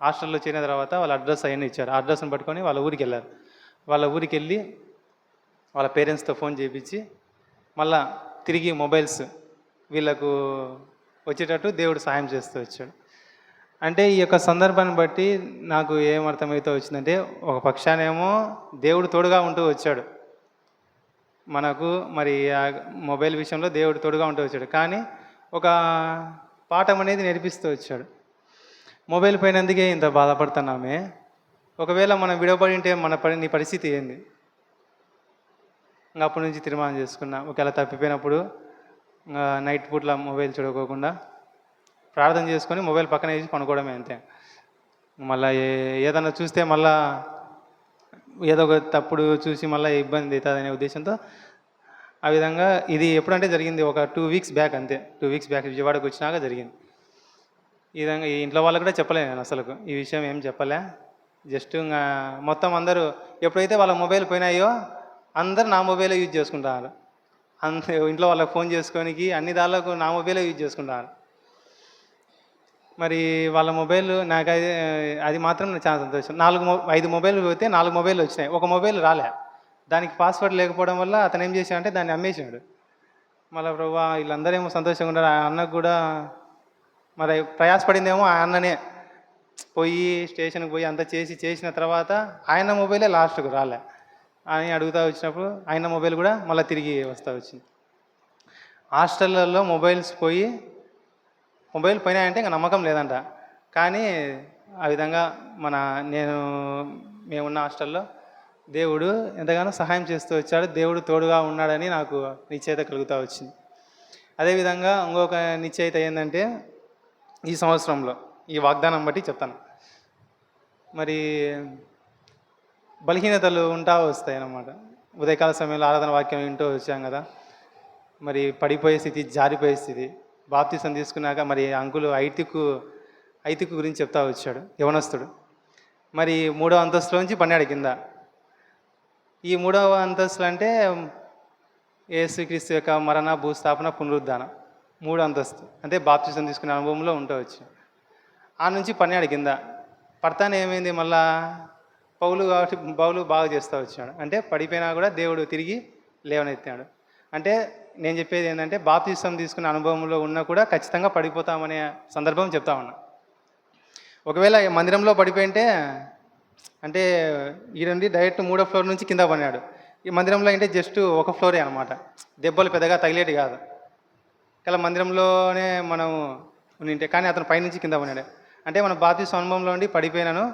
హాస్టల్లో చేరిన తర్వాత వాళ్ళ అడ్రస్ అవన్నీ ఇచ్చారు. ఆ అడ్రస్ని పట్టుకొని వాళ్ళ ఊరికి వెళ్ళారు. వాళ్ళ ఊరికి వెళ్ళి వాళ్ళ పేరెంట్స్తో ఫోన్ చేయించి మళ్ళా తిరిగి మొబైల్స్ వీళ్ళకు వచ్చేటట్టు దేవుడు సహాయం చేస్తూ వచ్చాడు. అంటే ఈ యొక్క సందర్భాన్ని బట్టి నాకు ఏం అర్థమవుతూ వచ్చిందంటే, ఒక పక్షానేమో దేవుడు తోడుగా ఉంటూ వచ్చాడు మనకు, మరి ఆ మొబైల్ విషయంలో దేవుడు తోడుగా ఉంటూ వచ్చాడు. కానీ ఒక పాఠం అనేది నేర్పిస్తూ వచ్చాడు. మొబైల్ పోయినందుకే ఇంత బాధపడుతున్నామే, ఒకవేళ మనం విడవబడి ఉంటే నీ పరిస్థితి ఏంది? ఇంకా అప్పటి నుంచి తీర్మానం చేసుకున్నా, ఒకవేళ తప్పిపోయినప్పుడు నైట్ పూట్ల మొబైల్ చూడకోకుండా ప్రార్థన చేసుకొని మొబైల్ పక్కన వేసి పనుకోవడమే, అంతే. మళ్ళీ ఏదన్నా చూస్తే మళ్ళా ఏదో ఒక తప్పుడు చూసి మళ్ళీ ఇబ్బంది అవుతుంది అనే ఉద్దేశంతో ఆ విధంగా ఇది ఎప్పుడంటే జరిగింది ఒక 2 వీక్స్ బ్యాక్, అంతే. 2 వీక్స్ బ్యాక్ విజయవాడకు వచ్చినాక జరిగింది. ఈ విధంగా ఈ ఇంట్లో వాళ్ళకు కూడా చెప్పలే, నేను అసలు ఈ విషయం ఏం చెప్పలే. జస్ట్ ఇంకా మొత్తం అందరూ ఎప్పుడైతే వాళ్ళ మొబైల్ పోయినాయో అందరూ నా మొబైలే యూజ్ చేసుకుంటారు. ఇంట్లో వాళ్ళకి ఫోన్ చేసుకోనికి అన్ని దాళ్ళకు నా మొబైలే యూజ్ చేసుకుంటారు. మరి వాళ్ళ మొబైల్ నాకు అది మాత్రం నాకు చాలా సంతోషం. 5 మొబైల్ పోతే 4 మొబైల్ వచ్చినాయి, ఒక మొబైల్ రాలే. దానికి పాస్వర్డ్ లేకపోవడం వల్ల అతను ఏం చేశాడంటే దాన్ని అమ్మేసాడు. మళ్ళీ ప్రభా వీళ్ళందరూ ఏమో సంతోషంగా ఉన్నారు, ఆ అన్నకు కూడా మరి ప్రయాసపడిందేమో ఆ అన్ననే, పోయి స్టేషన్కి పోయి అంతా చేసిన తర్వాత ఆయన మొబైలే లాస్ట్కు రాలే అని అడుగుతూ వచ్చినప్పుడు ఆయన మొబైల్ కూడా మళ్ళీ తిరిగి వస్తూ వచ్చింది. హాస్టళ్ళల్లో మొబైల్స్ మొబైల్ పోయినాయంటే ఇంకా నమ్మకం లేదంట. కానీ ఆ విధంగా మేమున్న హాస్టల్లో దేవుడు ఎంతగానో సహాయం చేస్తూ వచ్చాడు. దేవుడు తోడుగా ఉన్నాడని నాకు నిశ్చయిత కలుగుతూ వచ్చింది. అదేవిధంగా ఇంకొక నిశ్చయిత ఏంటంటే, ఈ సంవత్సరంలో ఈ వాగ్దానం బట్టి చెప్తాను. మరి బలహీనతలు వస్తాయి అన్నమాట. ఉదయకాల సమయంలో ఆరాధన వాక్యం వింటూ వచ్చాం కదా, మరి పడిపోయే స్థితి, జారిపోయే స్థితి. బాప్తిసం తీసుకున్నాక మరి అంకులు ఐతికు గురించి చెప్తా వచ్చాడు, యవనస్తుడు. మరి 3వ అంతస్తులోంచి పన్నాడు కింద. ఈ 3వ అంతస్తులు అంటే యేసుక్రీస్తు యొక్క మరణ, భూస్థాపన, పునరుద్ధానం 3వ అంతస్తు, అంటే బాప్తిసం తీసుకునే అనుభవంలో ఉండవచ్చు. ఆ నుంచి పన్నాడు కింద. పడతానే ఏమైంది, మళ్ళా పౌలు బాగా చేస్తూ వచ్చాడు. అంటే పడిపోయినా కూడా దేవుడు తిరిగి లేవనెత్తాడు. అంటే నేను చెప్పేది ఏంటంటే, బాప్తిసం తీసుకునే అనుభవంలో ఉన్నా కూడా ఖచ్చితంగా పడిపోతామనే సందర్భం చెప్తా ఉన్నా. ఒకవేళ మందిరంలో పడిపోయింటే, అంటే ఈ నుండి డైరెక్ట్ 3వ ఫ్లోర్ నుంచి కింద పడినాడు. ఈ మందిరంలో అంటే జస్ట్ ఒక ఫ్లోరే అనమాట, దెబ్బలు పెద్దగా తగిలేటి కాదు. ఇలా మందిరంలోనే మనం ఉంటే, కానీ అతను పైనుంచి కింద పడినాడు. అంటే మన బాప్తిసం అనుభవంలో ఉండి పడిపోయినాను,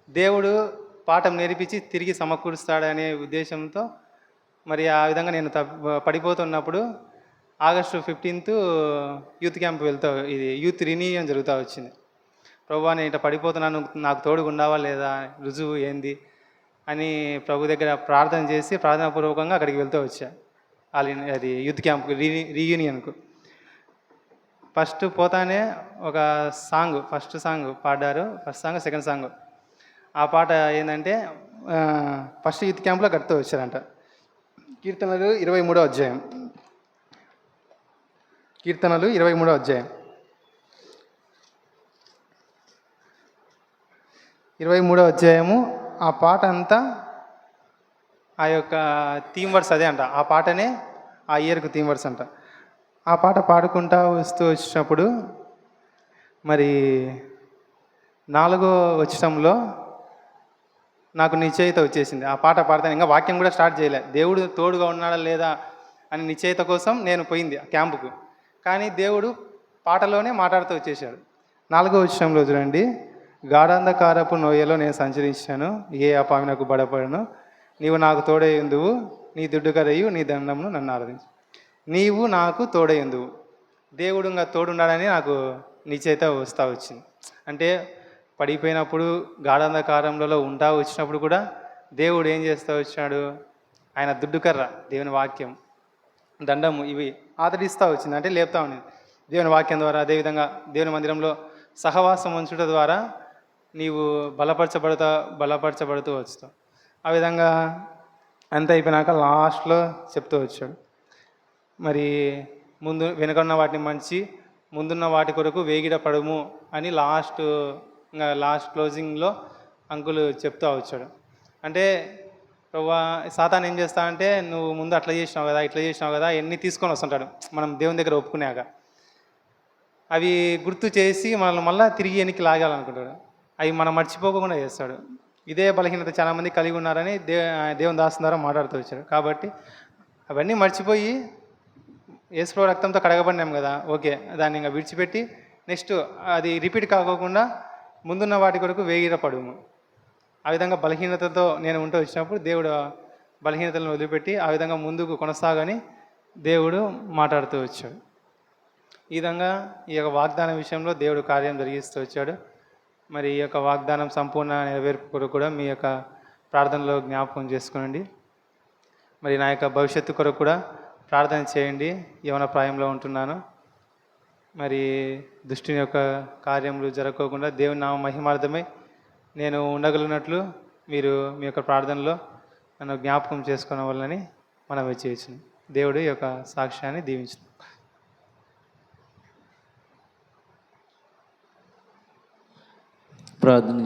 దేవుడు పాఠం నేర్పించి తిరిగి సమకూరుస్తాడనే ఉద్దేశంతో మరి ఆ విధంగా నేను పడిపోతున్నప్పుడు ఆగస్టు 15 యూత్ క్యాంప్ ఇది యూత్ రినీయూన్ జరుగుతూ వచ్చింది. ప్రభు నేను ఇట్లా పడిపోతున్నాను, నాకు తోడుగా ఉండవా లేదా, రుజువు ఏంది అని ప్రభు దగ్గర ప్రార్థన చేసి ప్రార్థనాపూర్వకంగా అక్కడికి వెళ్తూ వచ్చా. అది యూత్ క్యాంప్ రీయూనియన్కు. ఫస్ట్ పోతానే ఒక ఫస్ట్ సాంగ్ పాడారు. First song, second song. ఆ పాట ఏంటంటే, ఫస్ట్ యూత్ క్యాంప్లో కడుతూ వచ్చారంట. కీర్తనలు 23వ అధ్యాయం. కీర్తనలు 23వ అధ్యాయం 23వ అధ్యాయము. ఆ పాట అంతా ఆ యొక్క థీమ్ వర్డ్స్ అదే అంట. ఆ పాటనే ఆ ఇయర్కు థీమ్ వర్డ్స్ అంట. ఆ పాట పాడుకుంటా వచ్చినప్పుడు మరి 4వ వచనంలో నాకు నిశ్చయిత వచ్చేసింది. ఆ పాట పాడతాను, ఇంకా వాక్యం కూడా స్టార్ట్ చేయలే. దేవుడు తోడుగా ఉన్నాడా లేదా అని నిశ్చయిత కోసం నేను పోయింది క్యాంపుకు. కానీ దేవుడు పాటలోనే మాట్లాడుతూ వచ్చేసాడు. 4వ వచనంలో చూడండి, గాఢాంధకారపు లోయలో నేను సంచరించాను, ఏ అపామి నాకు బడపడను, నీవు నాకు తోడయ్యుందువు, నీ దుడ్డుకరయ్యు నీ దండమును నన్ను ఆరాధించు. నీవు నాకు తోడయ్యుందువు. దేవుడు ఇంకా తోడున్నాడని నాకు నిశ్చయిత వస్తూ వచ్చింది. అంటే పడిపోయినప్పుడు గాఢాంధకారంలో వచ్చినప్పుడు కూడా దేవుడు ఏం చేస్తూ వచ్చాడు, ఆయన దుడ్డుకర్ర, దేవుని వాక్యం, దండము, ఇవి ఆదరిస్తూ వచ్చింది. అంటే లేపుతా ఉంది దేవుని వాక్యం ద్వారా. అదేవిధంగా దేవుని మందిరంలో సహవాసం ఉంచుట ద్వారా నీవు బలపరచబడుతూ వచ్చావు. ఆ విధంగా అంత అయిపోయినాక లాస్ట్లో చెప్తూ వచ్చాడు, మరి వెనుకన్న వాటిని మంచి ముందున్న వాటి కొరకు వేగిర పడుము అని లాస్ట్ క్లోజింగ్లో అంకులు చెప్తూ వచ్చాడు. అంటే ప్రభువా సాతాను ఏం చేస్తా అంటే, నువ్వు ముందు అట్లా చేసినావు కదా, ఇట్లా చేసినావు కదా, ఎన్ని తీసుకొని వస్తుంటాడు మనం దేవుని దగ్గర ఒప్పుకున్నాక. అవి గుర్తు చేసి మనల్ని మళ్ళీ తిరిగి వెనక్కి లాగాలనుకుంటాడు. అవి మనం మర్చిపోకుండా చేస్తాడు. ఇదే బలహీనత చాలామంది కలిగి ఉన్నారని దేవుని దాసుని ద్వారా మాట్లాడుతూ వచ్చాడు. కాబట్టి అవన్నీ మర్చిపోయి యేసు రక్తంతో కడగబడినాం కదా, ఓకే, దాన్ని ఇంకా విడిచిపెట్టి నెక్స్ట్ అది రిపీట్ కాకోకుండా ముందున్న వాటి కొరకు వేగిరపడుము. ఆ విధంగా బలహీనతతో నేను ఉంటూ వచ్చినప్పుడు దేవుడు బలహీనతలను వదిలిపెట్టి ఆ విధంగా ముందుకు కొనసాగని దేవుడు మాట్లాడుతూ వచ్చాడు. ఈ విధంగా ఈ యొక్క వాగ్దానం విషయంలో దేవుడు కార్యం జరిగిస్తూ వచ్చాడు. మరి ఈ యొక్క వాగ్దానం సంపూర్ణ నెరవేర్పు కొరకు కూడా మీ యొక్క ప్రార్థనలో జ్ఞాపకం చేసుకోండి. మరి నా యొక్క భవిష్యత్తు కొరకు కూడా ప్రార్థన చేయండి. యవన ప్రాయంలో ఉంటున్నాను. మరి దుష్టుని యొక్క కార్యములు జరగకోకుండా దేవుని నామ మహిమార్థమై నేను ఉండగలిగినట్లు మీరు మీ యొక్క ప్రార్థనలో నన్ను జ్ఞాపకం చేసుకున్న వల్లని మనం చేయొచ్చు. దేవుడు ఈ యొక్క సాక్ష్యాన్ని దీవించు. ప్రార్థన